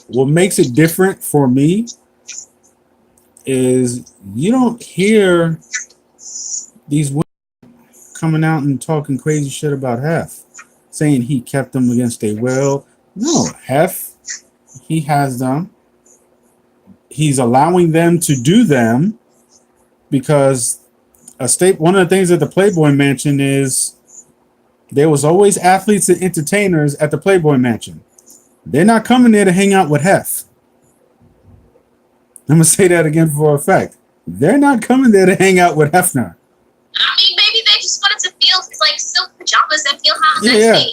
Speaker 2: what makes it different for me is you don't hear these women coming out and talking crazy shit about Hef, saying he kept them against their will. No, Hef, he has them. He's allowing them to do them because one of the things at the Playboy Mansion is there was always athletes and entertainers at the Playboy Mansion. They're not coming there to hang out with Hef. I'm going to say that again for a fact. They're not coming there to hang out with Hefner.
Speaker 1: I mean, maybe they just wanted to feel like silk pajamas and feel how nice they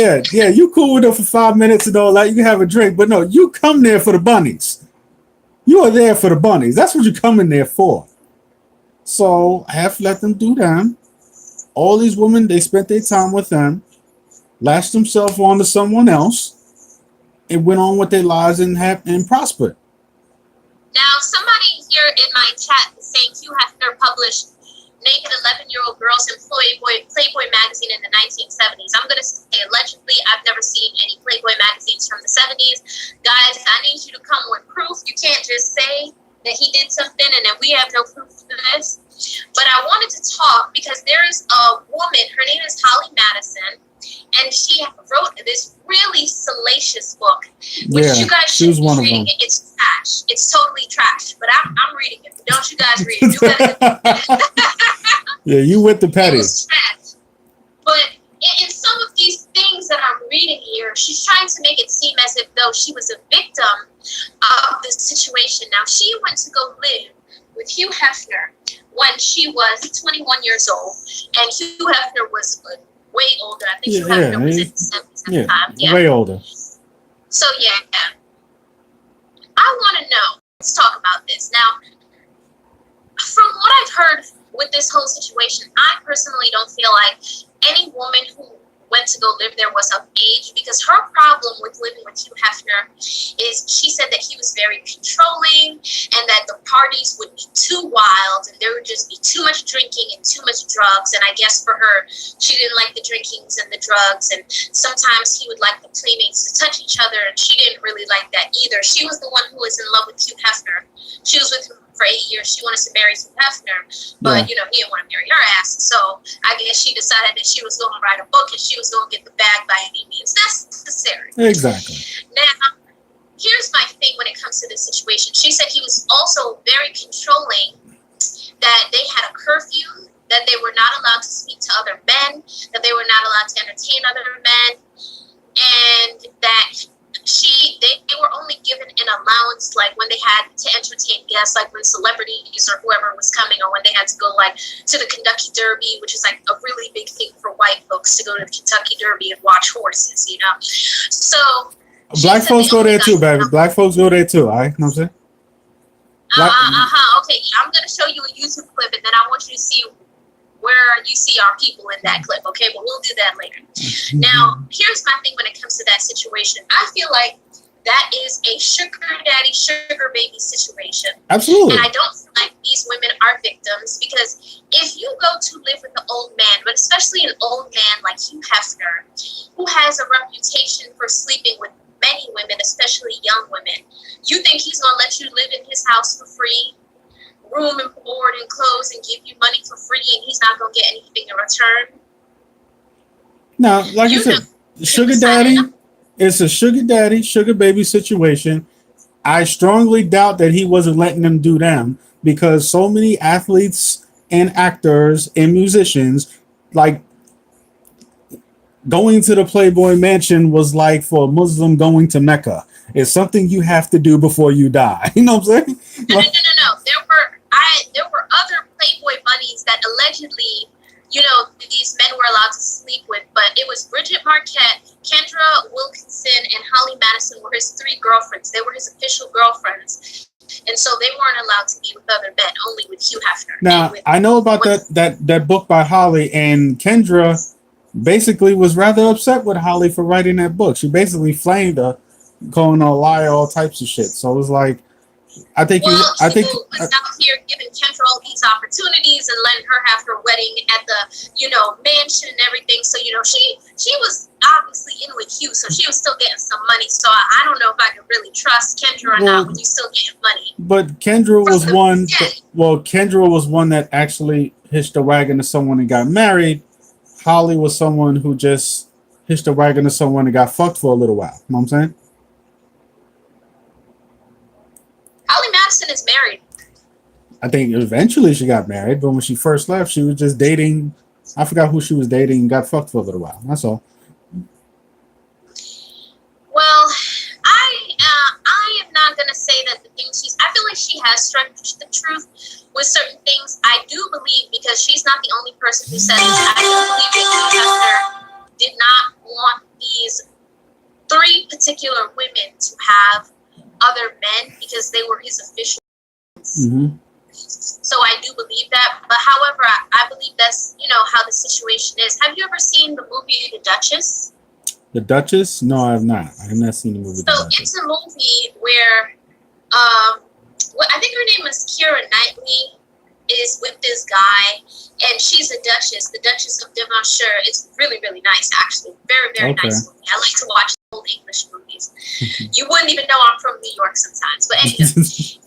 Speaker 1: are.
Speaker 2: Yeah. You cool with them for 5 minutes and all that. You can have a drink, but no, you come there for the bunnies. You are there for the bunnies. That's what you come in there for. So Hef let them do them. All these women, they spent their time with them, latched themselves on to someone else, and went on with their lives and prospered.
Speaker 1: Now, somebody here in my chat is saying Hugh Hefner published naked 11-year-old girls in Playboy magazine in the 1970s. I'm going to say allegedly. I've never seen any Playboy magazines from the 70s. Guys, I need you to come with proof. You can't just say that he did something and then we have no proof for this. But I wanted to talk because there is a woman, her name is Holly Madison, and she wrote this really salacious book, which you guys should be reading it. It's trash. It's totally trash, but I'm reading it. Don't you guys read it? You gotta
Speaker 2: yeah, you with the petty.
Speaker 1: It was trash. But in some of these things that I'm reading here, she's trying to make it seem as if though she was a victim of this situation. Now, she went to go live with Hugh Hefner when she was 21 years old, and Hugh Hefner was way older. I think Hugh Hefner was in his 70s at the time. Yeah,
Speaker 2: way older.
Speaker 1: So, I want to know. Let's talk about this. Now, from what I've heard with this whole situation, I personally don't feel like any woman who went to go live there was of age, because her problem with living with Hugh Hefner is she said that he was very controlling and that the parties would be too wild and there would just be too much drinking and too much drugs. And I guess for her, she didn't like the drinkings and the drugs, and sometimes he would like the playmates to touch each other, and she didn't really like that either. She was the one who was in love with Hugh Hefner. She was with him for 8 years. She wanted to marry Hugh Hefner, but he didn't want to marry her ass. So I guess she decided that she was going to write a book and she was going to get the bag by any means necessary.
Speaker 2: Exactly.
Speaker 1: Now, here's my thing when it comes to this situation. She said he was also very controlling, that they had a curfew, that they were not allowed to speak to other men, that they were not allowed to entertain other men, and that they were only given an allowance like when they had to entertain guests, like when celebrities or whoever was coming, or when they had to go like to the Kentucky Derby, which is like a really big thing for white folks to go to the Kentucky Derby and watch horses, So
Speaker 2: black folks go there too, baby. Black folks go there too. All right, know what I'm saying?
Speaker 1: Okay, I'm gonna show you a YouTube clip, and then I want you to see where you see our people in that clip, okay? But we'll do that later. Now, here's my thing when it comes to that situation. I feel like that is a sugar daddy, sugar baby situation.
Speaker 2: Absolutely.
Speaker 1: And I don't feel like these women are victims, because if you go to live with an old man, but especially an old man like Hugh Hefner, who has a reputation for sleeping with many women, especially young women, you think he's going to let you live in his house for free? Room and board and clothes, and give you money for free, and he's not gonna get anything in return?
Speaker 2: Now, like I said, sugar daddy, it's a sugar daddy, sugar baby situation. I strongly doubt that he wasn't letting them do them, because so many athletes and actors and musicians, like, going to the Playboy Mansion was like for a Muslim going to Mecca. It's something you have to do before you die. You know what I'm saying?
Speaker 1: No. There were other Playboy bunnies that allegedly, these men were allowed to sleep with, but it was Bridget Marquette, Kendra Wilkinson, and Holly Madison were his 3 girlfriends. They were his official girlfriends. And so they weren't allowed to be with other men, only with Hugh Hefner.
Speaker 2: Now, I know about that book by Holly, and Kendra basically was rather upset with Holly for writing that book. She basically flamed her, calling her a liar, all types of shit. So it was like, I think
Speaker 1: Hugh was out here giving Kendra all these opportunities and letting her have her wedding at the, mansion and everything. So, she was obviously in with Hugh, so she was still getting some money. So I don't know if I could really trust Kendra or not when you still getting money.
Speaker 2: But Kendra was one. Kendra was one that actually hitched a wagon to someone and got married. Holly was someone who just hitched a wagon to someone and got fucked for a little while. You know what I'm saying?
Speaker 1: Holly Madison is married.
Speaker 2: I think eventually she got married, but when she first left, she was just dating. I forgot who she was dating and got fucked for a little while. That's all.
Speaker 1: Well, I am not going to say that the things I feel like she has stretched the truth with certain things. I do believe, because she's not the only person who said this, I do believe that Hugh Hefner did not want these 3 particular women to have other men because they were his official.
Speaker 2: Mm-hmm.
Speaker 1: So I do believe that. But however, I believe that's, how the situation is. Have you ever seen the movie The Duchess?
Speaker 2: The Duchess? No, I have not. I have not seen the movie.
Speaker 1: So it's a movie where, I think her name is Keira Knightley, is with this guy, and she's a duchess, the Duchess of Devonshire. It's really, really nice, actually. Very, very nice movie. I like to watch old English movies. You wouldn't even know I'm from New York sometimes. But anyway,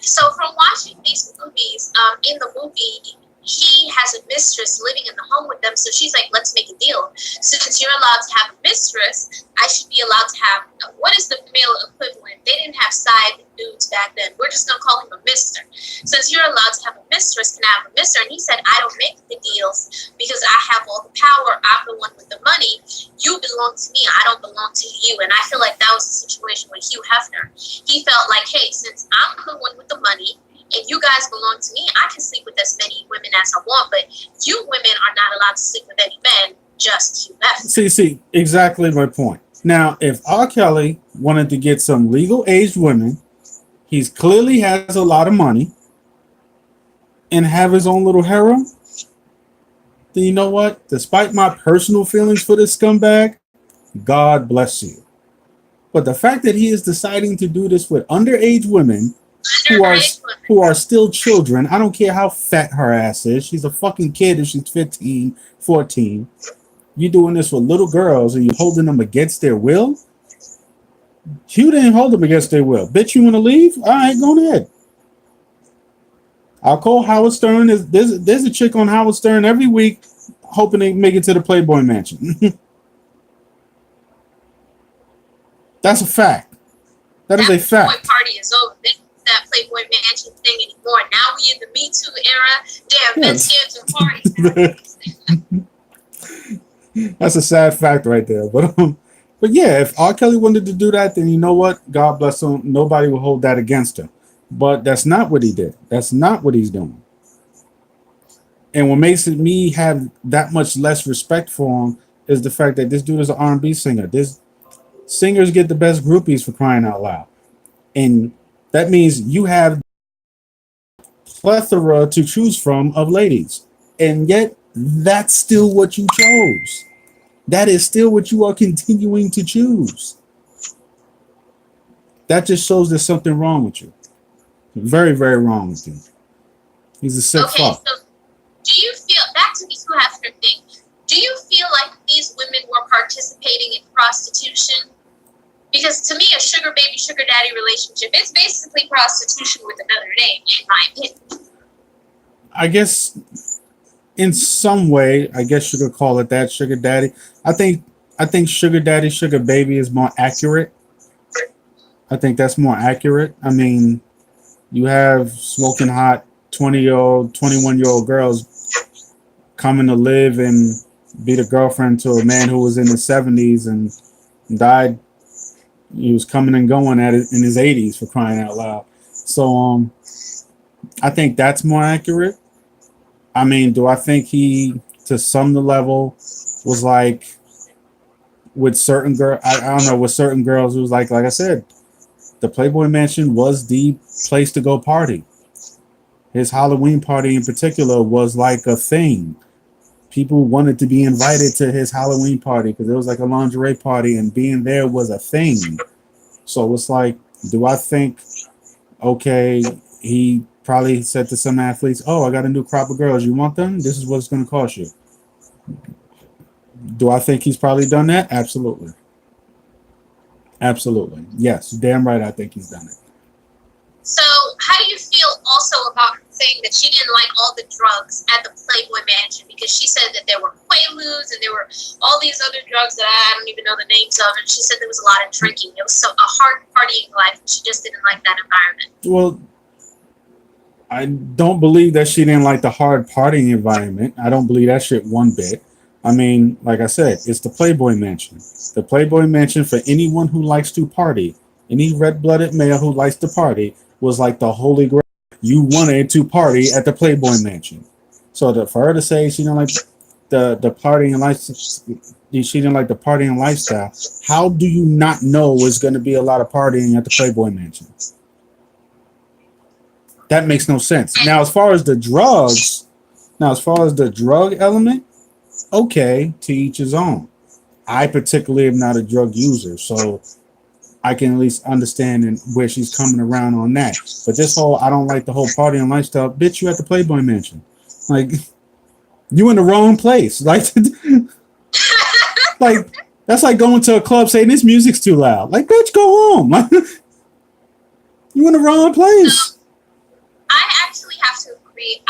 Speaker 1: so from watching these movies, in the movie, he has a mistress living in the home with them. So she's like, let's make a deal. Since you're allowed to have a mistress, I should be allowed to have, what is the male equivalent? They didn't have side dudes back then. We're just going to call him a mister. Since you're allowed to have a mistress, can I have a mister? And he said, I don't make the deals because I have all the power. I'm the one with the money. You belong to me. I don't belong to you. And I feel like that was the situation with Hugh Hefner. He felt like, hey, since I'm the one with the money, and you guys belong to me, I can sleep with as many women as I want, but you women are not allowed to sleep with any men, just Hugh Hefner.
Speaker 2: See, exactly my point. Now, if R.Kelly wanted to get some legal aged women, he clearly has a lot of money. and have his own little harem, then you know what? Despite my personal feelings for this scumbag, God bless you. But the fact that he is deciding to do this with underage women who are
Speaker 1: Underage women.
Speaker 2: who are still children, I don't care how fat her ass is. She's a fucking kid if she's 15, 14. You're doing this with little girls and you're holding them against their will? You didn't hold them against their will. Bitch, you want to leave? All right, go ahead. I'll call Howard Stern. There's a chick on Howard Stern every week hoping they make it to the Playboy Mansion. That's a fact. That is a fact.
Speaker 1: Playboy party is over. They don't do that Playboy Mansion thing anymore. Now we in the Me Too era. Damn, men's hands and parties.
Speaker 2: That's a sad fact right there. But yeah, if R. Kelly wanted to do that, then you know what? God bless him. Nobody will hold that against him. But that's not what he did. That's not what he's doing. And what makes me have that much less respect for him is the fact that this dude is an R&B singer. This singers get the best groupies, for crying out loud. And that means you have plethora to choose from of ladies. And yet that's still what you chose. That is still what you are continuing to choose. That just shows there's something wrong with you. Very, very wrong with you. He's a sick fuck.
Speaker 1: So do you feel, back to the Hugh Hefner thing, do you feel like these women were participating in prostitution? Because to me, a sugar baby, sugar daddy relationship is basically prostitution with another name, in my opinion.
Speaker 2: I guess in some way, I guess you could call it that, sugar daddy. I think sugar daddy, sugar baby is more accurate. I think that's more accurate. I mean, you have smoking hot 20-year-old, 21-year-old girls coming to live and be the girlfriend to a man who was in his 70s and died. He was coming and going at it in his 80s, for crying out loud. So I think that's more accurate. I mean, do I think he, to some level, was like with certain girl? I don't know. With certain girls, it was like I said, the Playboy Mansion was the place to go party. His Halloween party in particular was like a thing. People wanted to be invited to his Halloween party because it was like a lingerie party, and being there was a thing. So it's like, do I think, okay, he probably said to some athletes, oh, I got a new crop of girls. You want them? This is what it's going to cost you. Do I think he's probably done that? Absolutely. Absolutely. Yes, damn right I think he's done it.
Speaker 1: So how do you feel also about her saying that she didn't like all the drugs at the Playboy Mansion? Because she said that there were Quaaludes and there were all these other drugs that I don't even know the names of. And she said there was a lot of drinking. It was so a hard partying life. And she just didn't like that environment.
Speaker 2: Well, I don't believe that she didn't like the hard partying environment. I don't believe that shit one bit. I mean, like I said, it's the Playboy Mansion. The Playboy Mansion, for anyone who likes to party, any red-blooded male who likes to party, was like the holy grail. You wanted to party at the Playboy Mansion. So for her to say she didn't like the partying lifestyle, she didn't like the partying lifestyle, how do you not know there's going to be a lot of partying at the Playboy Mansion? That makes no sense. Now, as far as the drug element, okay, to each his own. I particularly am not a drug user, so I can at least understand where she's coming around on that. But this whole, I don't like the whole party and lifestyle, bitch, you at the Playboy Mansion. Like, you in the wrong place. Like, that's like going to a club saying this music's too loud. Like, bitch, go home. You in the wrong place.
Speaker 1: I actually have to agree.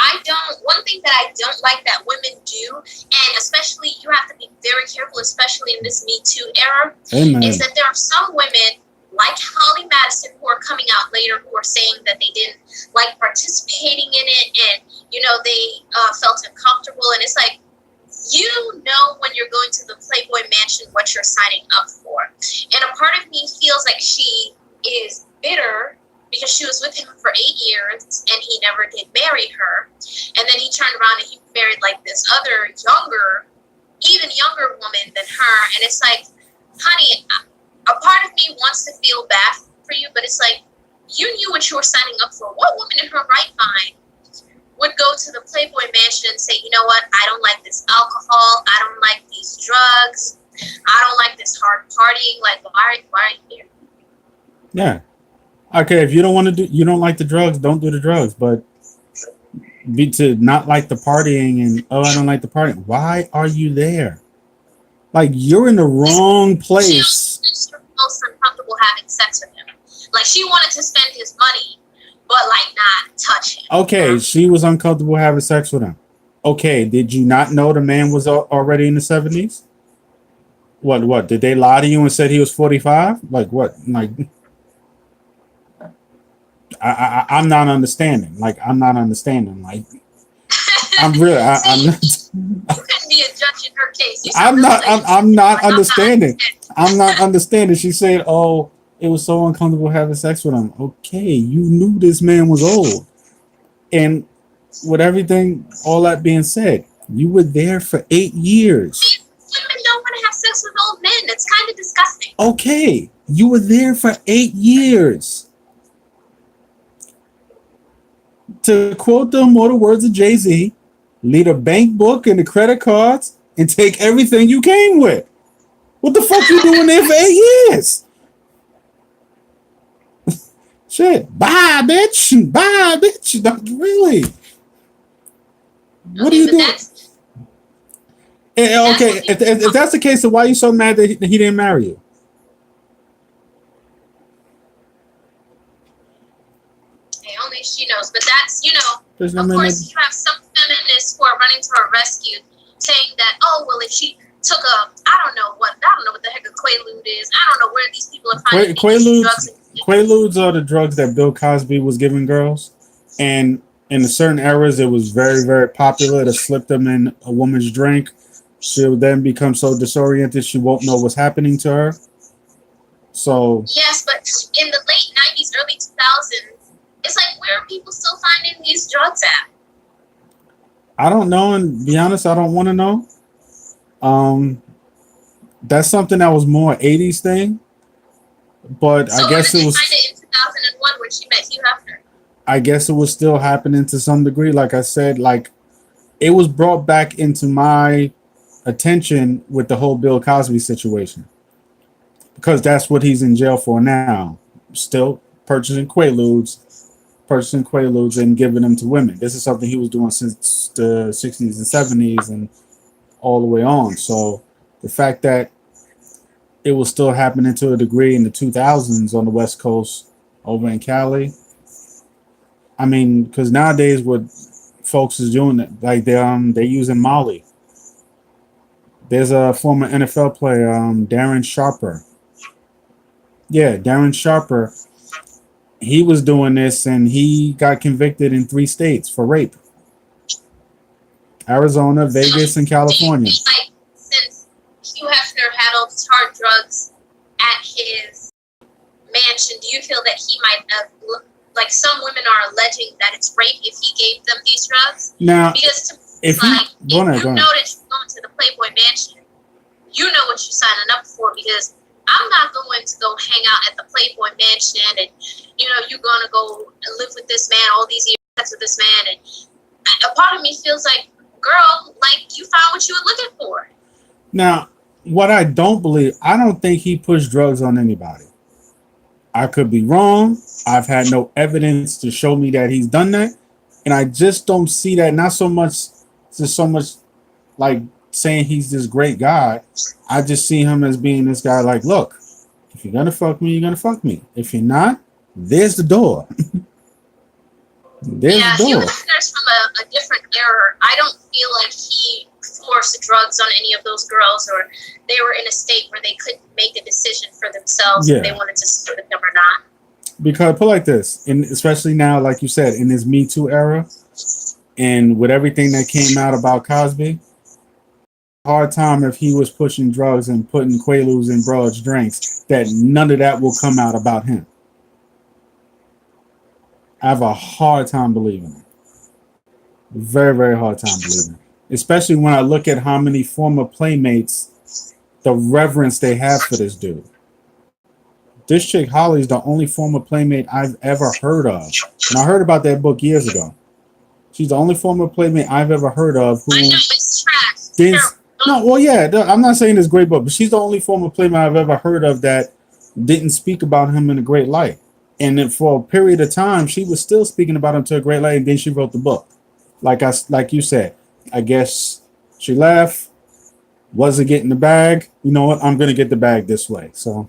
Speaker 1: One thing that I don't like that women do, and especially you have to be very careful, especially in this Me Too era,
Speaker 2: Amen.
Speaker 1: is that there are some women like Holly Madison who are coming out later who are saying that they didn't like participating in it, and they felt uncomfortable. And it's like, you know, when you're going to the Playboy Mansion what you're signing up for. And a part of me feels like she is bitter because she was with him for 8 years and he never did marry her. And then he turned around and he married like this other even younger woman than her. And it's like, honey, a part of me wants to feel bad for you, but it's like, you knew what you were signing up for. What woman in her right mind would go to the Playboy Mansion and say, you know what, I don't like this alcohol, I don't like these drugs, I don't like this hard partying. Like, why are you here?
Speaker 2: Yeah. Okay, if you don't want to do, you don't like the drugs, don't do the drugs. But to not like the partying and I don't like the partying. Why are you there? Like you're in the wrong place.
Speaker 1: She was most uncomfortable having sex with him. Like she wanted to spend his money, but like not touch him.
Speaker 2: Okay, she was uncomfortable having sex with him. Okay, did you not know the man was already in the 70s? What? Did they lie to you and said he was 45? Like what? Like I'm not understanding. Like I'm not understanding. Like I'm really. I'm not.
Speaker 1: You couldn't be a judge in her case.
Speaker 2: I'm not. I'm not understanding. I'm not understanding. She said, "Oh, it was so uncomfortable having sex with him." Okay, you knew this man was old, and with everything, all that being said, you were there for 8 years.
Speaker 1: Women don't want to have sex with old men. That's kind of disgusting.
Speaker 2: Okay, you were there for 8 years. To quote the immortal words of Jay-Z, leave a bank book and the credit cards and take everything you came with. What the fuck you doing there for 8 years? Shit. Bye, bitch. Bye, bitch. Not really. What are you doing? Okay, if that's the case, then why are you so mad that he didn't marry you?
Speaker 1: Only she knows, but that's, you know,
Speaker 2: There's no
Speaker 1: of course you have some feminists who are running to her rescue saying that, oh, well, if she took I don't know what the heck a Quaalude is. I don't know where these people are finding these drugs.
Speaker 2: Quaaludes are the drugs that Bill Cosby was giving girls, and in certain eras, it was very, very popular to slip them in a woman's drink. She'll then become so disoriented she won't know what's happening to her. So
Speaker 1: yes, but in the late 90s, early 2000s, it's like, where are people still finding these drugs at?
Speaker 2: I don't know, and to be honest, I don't want to know. That's something that was more 80s thing, but
Speaker 1: so
Speaker 2: I guess it was
Speaker 1: kind of in 2001 when she met Hugh Hefner.
Speaker 2: I guess it was still happening to some degree. Like I said, like it was brought back into my attention with the whole Bill Cosby situation, because that's what he's in jail for now. Still purchasing Quaaludes and giving them to women. This is something he was doing since the 60s and 70s and all the way on. So the fact that it was still happening to a degree in the 2000s on the West Coast over in Cali. I mean, because nowadays what folks is doing, like they're using Molly. There's a former NFL player, Darren Sharper. Yeah, Darren Sharper. He was doing this and he got convicted in 3 states for rape. Arizona, Vegas, and California.
Speaker 1: Like, since Hugh Hefner had all these hard drugs at his mansion, do you feel that he might have, like some women are alleging that it's rape if he gave them these drugs?
Speaker 2: Now,
Speaker 1: because
Speaker 2: if you know that you're going
Speaker 1: to the Playboy Mansion, you know what you're signing up for, because I'm not going to go hang out at the Playboy Mansion and, you know, you're going to go live with this man all these years with this man. And a part of me feels like, girl, like you found what you were looking for.
Speaker 2: Now, what I don't believe, I don't think he pushed drugs on anybody. I could be wrong. I've had no evidence to show me that he's done that. And I just don't see that. Not so much, just so much like saying he's this great guy. I just see him as being this guy like, look, if you're going to fuck me, you're going to fuck me. If you're not, there's the door. There's the door.
Speaker 1: Hugh Hefner's from a different era. I don't feel like he forced drugs on any of those girls, or they were in a state where they couldn't make a decision for themselves if they wanted to stay with them or not.
Speaker 2: Because put like this, and especially now, like you said, in this Me Too era, and with everything that came out about Cosby, hard time if he was pushing drugs and putting Quaaludes in broads drinks, that none of that will come out about him. I have a hard time believing it. Very, very hard time believing it. Especially when I look at how many former playmates, the reverence they have for this dude. This chick, Holly's the only former playmate I've ever heard of. And I heard about that book years ago. She's the only former playmate I've ever heard of who
Speaker 1: I know it's trash. It's
Speaker 2: didn't.
Speaker 1: terrible.
Speaker 2: No, well, yeah, I'm not saying it's great, but she's the only former playmate I've ever heard of that didn't speak about him in a great light. And then for a period of time, she was still speaking about him to a great light, and then she wrote the book. Like you said, I guess she left, wasn't getting the bag. You know what? I'm gonna get the bag this way. So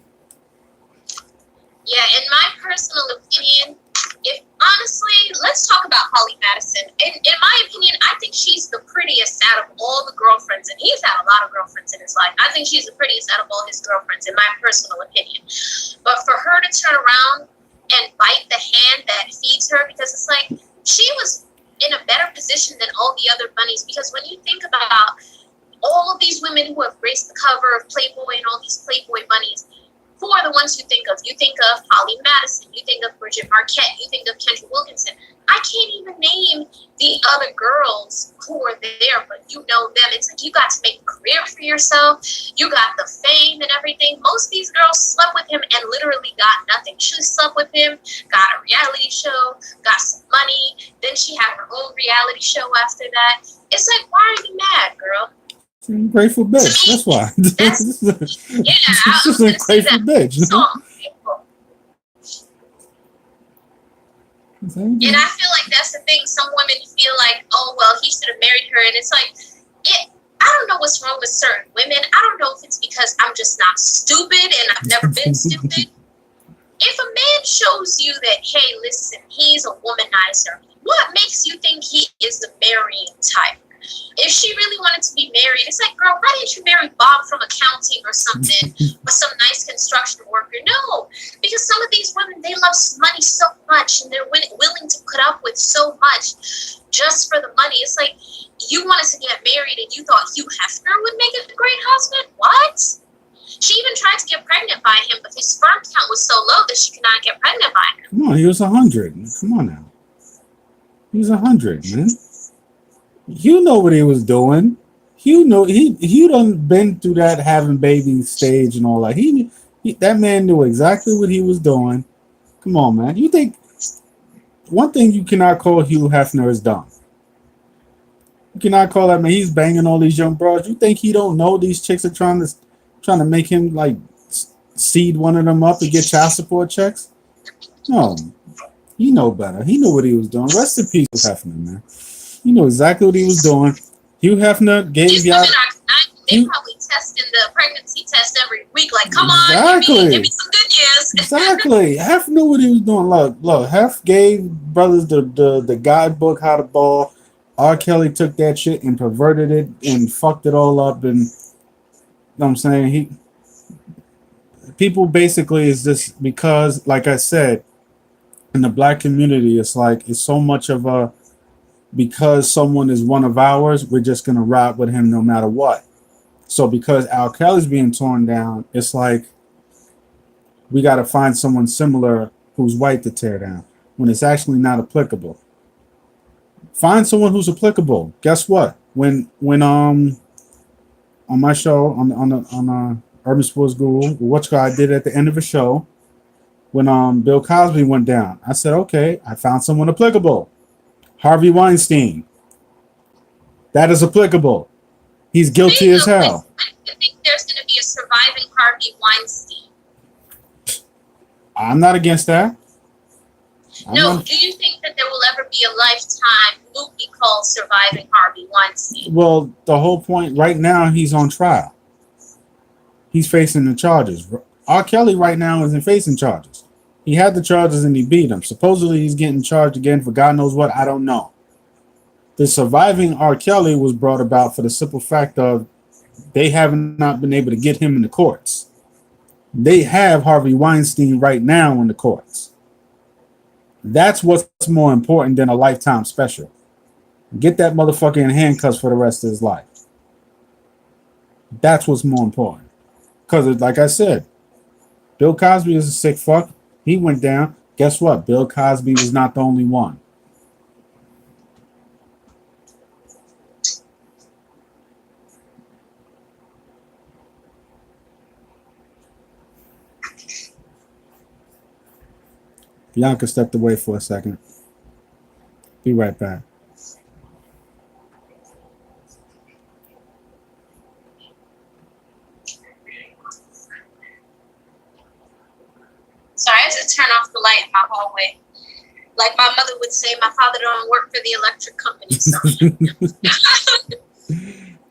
Speaker 1: Yeah, in my personal opinion, if honestly, let's talk about Holly Madison. In my opinion, I think she's the prettiest out of all the girlfriends, and he's had a lot of girlfriends in his life. I think she's the prettiest out of all his girlfriends, in my personal opinion. But for her to turn around and bite the hand that feeds her, because it's like she was in a better position than all the other bunnies. Because when you think about all of these women who have graced the cover of Playboy and all these Playboy bunnies, who are the ones you think of? You think of Holly Madison. You think of Bridget Marquette. You think of Kendra Wilkinson. I can't even name the other girls who are there, but you know them. It's like you got to make a career for yourself. You got the fame and everything. Most of these girls slept with him and literally got nothing. She slept with him, got a reality show, got some money. Then she had her own reality show after that. It's like, why are you mad, girl?
Speaker 2: grateful bitch. That's why.
Speaker 1: Yeah,
Speaker 2: She's a grateful bitch.
Speaker 1: And I feel like that's the thing. Some women feel like, oh, well, he should have married her. And it's like, I don't know what's wrong with certain women. I don't know if it's because I'm just not stupid and I've never been stupid. If a man shows you that, hey, listen, he's a womanizer, what makes you think he is the marrying type? If she really wanted to be married, it's like, girl, why didn't you marry Bob from accounting or something, or some nice construction worker? No, because some of these women, they love money so much, and they're willing to put up with so much just for the money. It's like, you wanted to get married, and you thought Hugh Hefner would make a great husband? What? She even tried to get pregnant by him, but his sperm count was so low that she could not get pregnant by him.
Speaker 2: Come on, he was 100. Come on now. He was 100, man. You know what he was doing. You know he done been through that having baby stage and all that. He that man knew exactly what he was doing. Come on, man. You think one thing you cannot call Hugh Hefner is dumb. You cannot call that man. He's banging all these young bros. You think he don't know these chicks are trying to make him like seed one of them up and get child support checks? No, he know better. He knew what he was doing. Rest in peace, Hefner, man. You know exactly what he was doing. Hugh Hefner gave y'all.
Speaker 1: They probably testing the pregnancy test every week. Like, come on, give me some good news.
Speaker 2: Exactly. Hef knew what he was doing. Look. Hef gave brothers the guidebook how to ball. R.Kelly took that shit and perverted it and fucked it all up. And you know what I'm saying? People basically is just because, like I said, in the black community, it's like it's so much of a. Because someone is one of ours, we're just gonna ride with him no matter what. So because R.Kelly's being torn down, it's like we got to find someone similar who's white to tear down when it's actually not applicable. Find someone who's applicable. Guess what? When on my show on Urban Sports Guru, what I did at the end of the show when Bill Cosby went down, I said, okay, I found someone applicable. Harvey Weinstein. That is applicable. He's guilty as hell.
Speaker 1: I think there's going to be a surviving Harvey Weinstein.
Speaker 2: I'm not against that.
Speaker 1: Do you think that there will ever be a Lifetime movie called Surviving Harvey Weinstein?
Speaker 2: Well, the whole point right now, he's on trial. He's facing the charges. R. Kelly right now isn't facing charges. He had the charges and he beat them. Supposedly he's getting charged again for God knows what. I don't know. The surviving R. Kelly was brought about for the simple fact of they have not been able to get him in the courts. They have Harvey Weinstein right now in the courts. That's what's more important than a Lifetime special. Get that motherfucker in handcuffs for the rest of his life. That's what's more important. Because, like I said, Bill Cosby is a sick fuck. He went down. Guess what? Bill Cosby was not the only one. Bianca stepped away for a second. Be right back.
Speaker 1: turn off the light in my hallway. Like my mother would say, my father don't work for the electric company. So.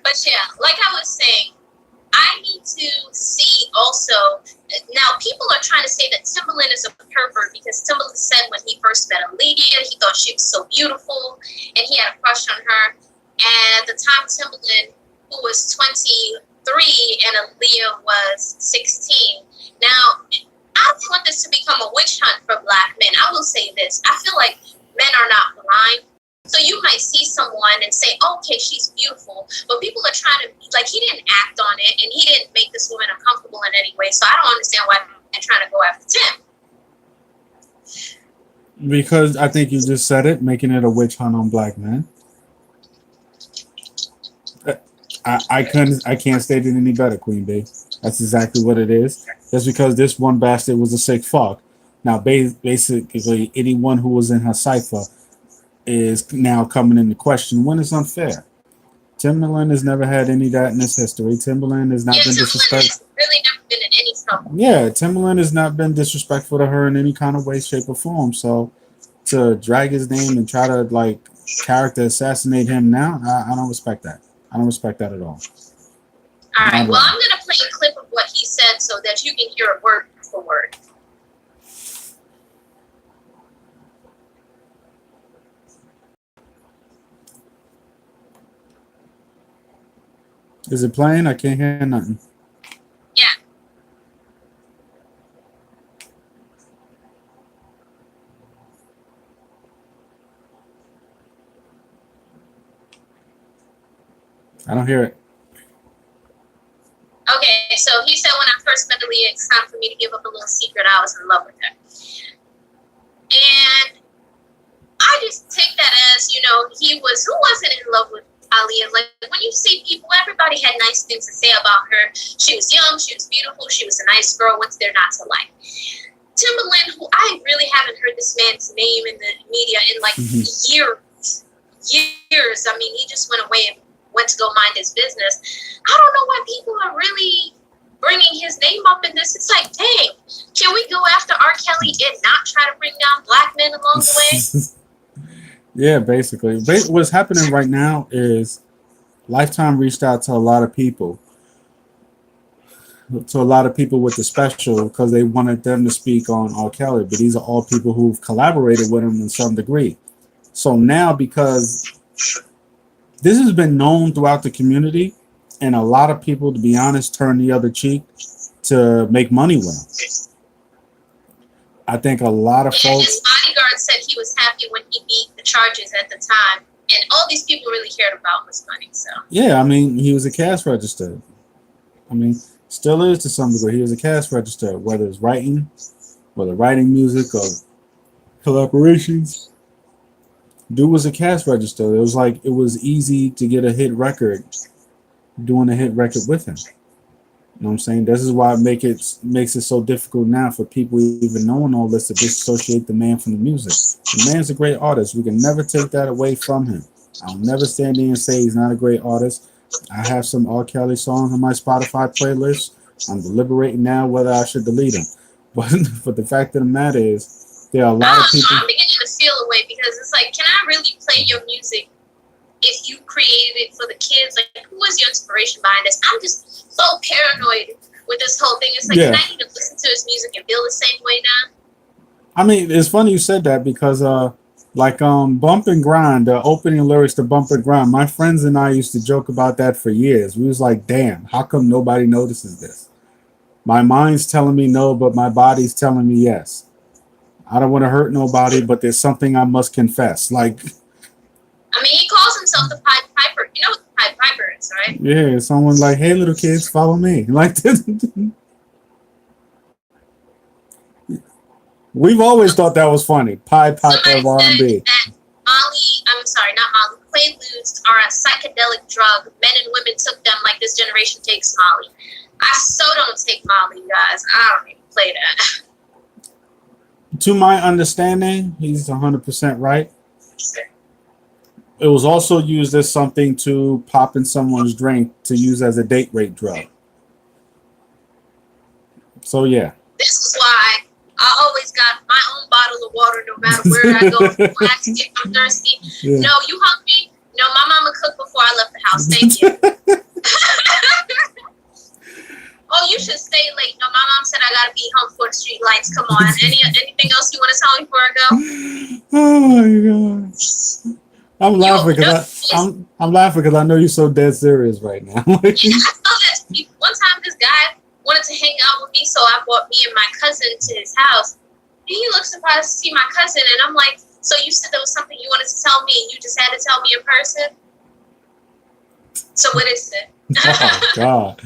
Speaker 1: But yeah, like I was saying, I need to see also, now people are trying to say that Timbaland is a pervert because Timbaland said when he first met Aaliyah, he thought she was so beautiful and he had a crush on her. And at the time, Timbaland, who was 23 and Aaliyah was 16. Now, I don't want this to become a witch hunt for black men. I will say this. I feel like men are not blind. So you might see someone and say, okay, she's beautiful. But people are trying to, like, he didn't act on it and he didn't make this woman uncomfortable in any way. So I don't understand why they're trying to go after Tim.
Speaker 2: Because I think you just said it, making it a witch hunt on black men. I can't state it any better, Queen Bee. That's exactly what it is. Just because this one bastard was a sick fuck. Now, basically, anyone who was in her cipher is now coming into question when it's unfair. Timbaland has never had any of that in his history. Timbaland has not been disrespectful.
Speaker 1: Really never been in any trouble.
Speaker 2: Yeah, Timbaland has not been disrespectful to her in any kind of way, shape, or form. So to drag his name and try to like character assassinate him now, I don't respect that. I don't respect that at all.
Speaker 1: All right. Well, I'm going to play a clip of what he said so that you can hear it word for word.
Speaker 2: Is it playing? I can't hear nothing.
Speaker 1: Yeah.
Speaker 2: I don't hear it.
Speaker 1: Okay, so he said when I first met Aaliyah, it's time for me to give up a little secret. I was in love with her. And I just take that as, you know, who wasn't in love with Aaliyah? Like, when you see people, everybody had nice things to say about her. She was young, she was beautiful, she was a nice girl. What's there not to like? Timbaland, who I really haven't heard this man's name in the media in like years. I mean, he just went away and went to go mind his business. I don't know why people are really bringing his name up in this. It's like, dang, can we go after R.Kelly and not try to bring down black men along the way?
Speaker 2: Yeah, basically. What's happening right now is Lifetime reached out to a lot of people. To a lot of people with the special because they wanted them to speak on R.Kelly. But these are all people who've collaborated with him in some degree. So now, because this has been known throughout the community, and a lot of people, to be honest, turn the other cheek to make money with him. I think a lot of folks.
Speaker 1: His bodyguard said he was happy when he beat the charges at the time, and all these people really cared about was money. So
Speaker 2: yeah, I mean, he was a cash register. I mean, still is to some degree. He was a cash register, whether it's writing music or collaborations. Dude was a cash register. It was like it was easy to get a hit record doing a hit record with him. You know what I'm saying? This is why it makes it so difficult now for people even knowing all this to disassociate the man from the music. The man's a great artist. We can never take that away from him. I'll never stand there and say he's not a great artist. I have some R.Kelly songs on my Spotify playlist. I'm deliberating now whether I should delete them. But the fact of the matter is, there are a lot of people.
Speaker 1: I'm beginning to feel a way because it's like, can I really play your music if you created it for the kids? Like, who is your inspiration behind this? I'm just so paranoid with this whole thing. It's like, can I even listen to his music and feel the same way now?
Speaker 2: I mean, it's funny you said that because, Bump and Grind, the opening lyrics to Bump and Grind, my friends and I used to joke about that for years. We was like, damn, how come nobody notices this? My mind's telling me no, but my body's telling me yes. I don't want to hurt nobody, but there's something I must confess. Like,
Speaker 1: I mean, he calls himself the Pied Piper. You know what the Pied Piper is, right?
Speaker 2: Yeah, someone like, hey, little kids, follow me. Like this. We've always thought that was funny. Pied Piper of R&B.
Speaker 1: Quaaludes are a psychedelic drug. Men and women took them like this generation takes Molly. I so don't take Molly, you guys. I don't even play that.
Speaker 2: To my understanding, he's 100% right. It was also used as something to pop in someone's drink to use as a date rape drug. So, yeah.
Speaker 1: This is why I always got my own bottle of water no matter where I go. If I ask if I'm thirsty.
Speaker 2: Yeah.
Speaker 1: No, you hungry? No, my mama cooked before I left the house. Thank you. Oh, you should stay late. No, my mom said I gotta be home for the street lights. Come on. Anything else you want to tell me before I go?
Speaker 2: Oh my god. I'm laughing because I'm laughing because I know you're so dead serious right now.
Speaker 1: I told that to people. One time, this guy wanted to hang out with me, so I brought me and my cousin to his house. And he looked surprised to see my cousin, and I'm like, "So you said there was something you wanted to tell me, and you just had to tell me in person? So what is it?"
Speaker 2: Oh god.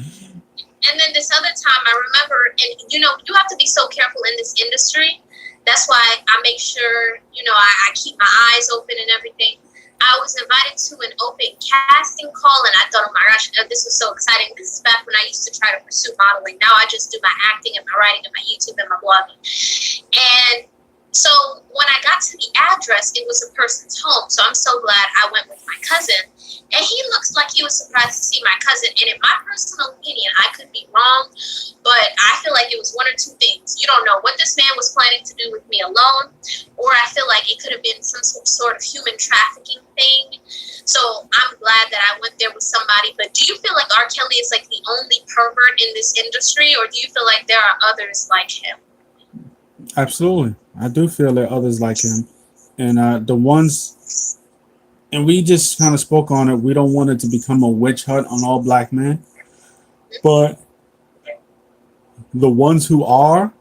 Speaker 1: And then this other time, I remember, and you know, you have to be so careful in this industry. That's why I make sure, you know, I keep my eyes open and everything. I was invited to an open casting call, and I thought, oh my gosh, this was so exciting. This is back when I used to try to pursue modeling. Now I just do my acting and my writing and my YouTube and my blogging. And so when I got to the address, it was a person's home. So I'm so glad I went with my cousin. And he looks like he was surprised to see my cousin. And in my personal opinion, I could be wrong, but I feel like it was one or two things. You don't know what this man was planning to do with me alone, or I feel like it could have been some sort of human trafficking thing. So I'm glad that I went there with somebody. But do you feel like R.Kelly is like the only pervert in this industry, or do you feel like there are others like him?
Speaker 2: Absolutely. I do feel there are others like him. And the ones, and we just kind of spoke on it, we don't want it to become a witch hunt on all black men. But the ones who are,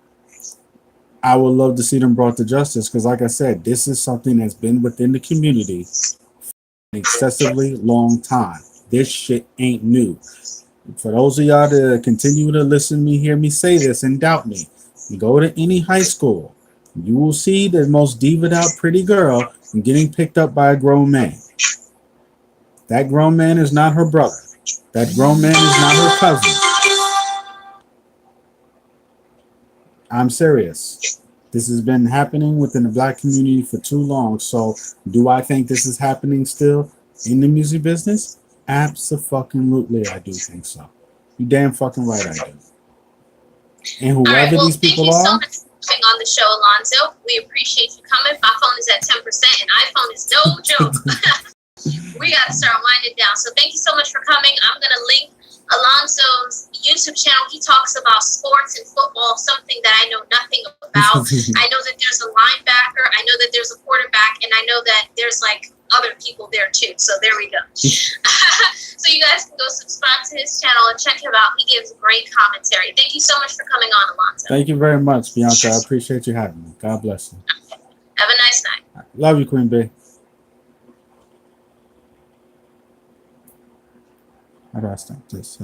Speaker 2: I would love to see them brought to justice. Because like I said, this is something that's been within the community for an excessively long time. This shit ain't new. For those of y'all that continue to listen to me, hear me say this and doubt me, go to any high school. You will see the most divaed out pretty girl getting picked up by a grown man. That grown man is not her brother. That grown man is not her cousin. I'm serious. This has been happening within the black community for too long. So do I think this is happening still in the music business? Absolutely, I do think so. You damn fucking right I do. And whoever these people are,
Speaker 1: on the show, Alonzo. We appreciate you coming. My phone is at 10% and iPhone is no joke. We got to start winding down. So thank you so much for coming. I'm going to link Alonzo's YouTube channel. He talks about sports and football, something that I know nothing about. I know that there's a linebacker. I know that there's a quarterback. And I know that there's like other people there too. So there we go. So you guys can go subscribe to his channel and check him out. He gives great commentary. Thank you so much for coming on, Alonzo.
Speaker 2: Thank you very much, Bianca. I appreciate you having me. God bless you.
Speaker 1: Have a nice night.
Speaker 2: Love you, Queen Bee. How do I stop this?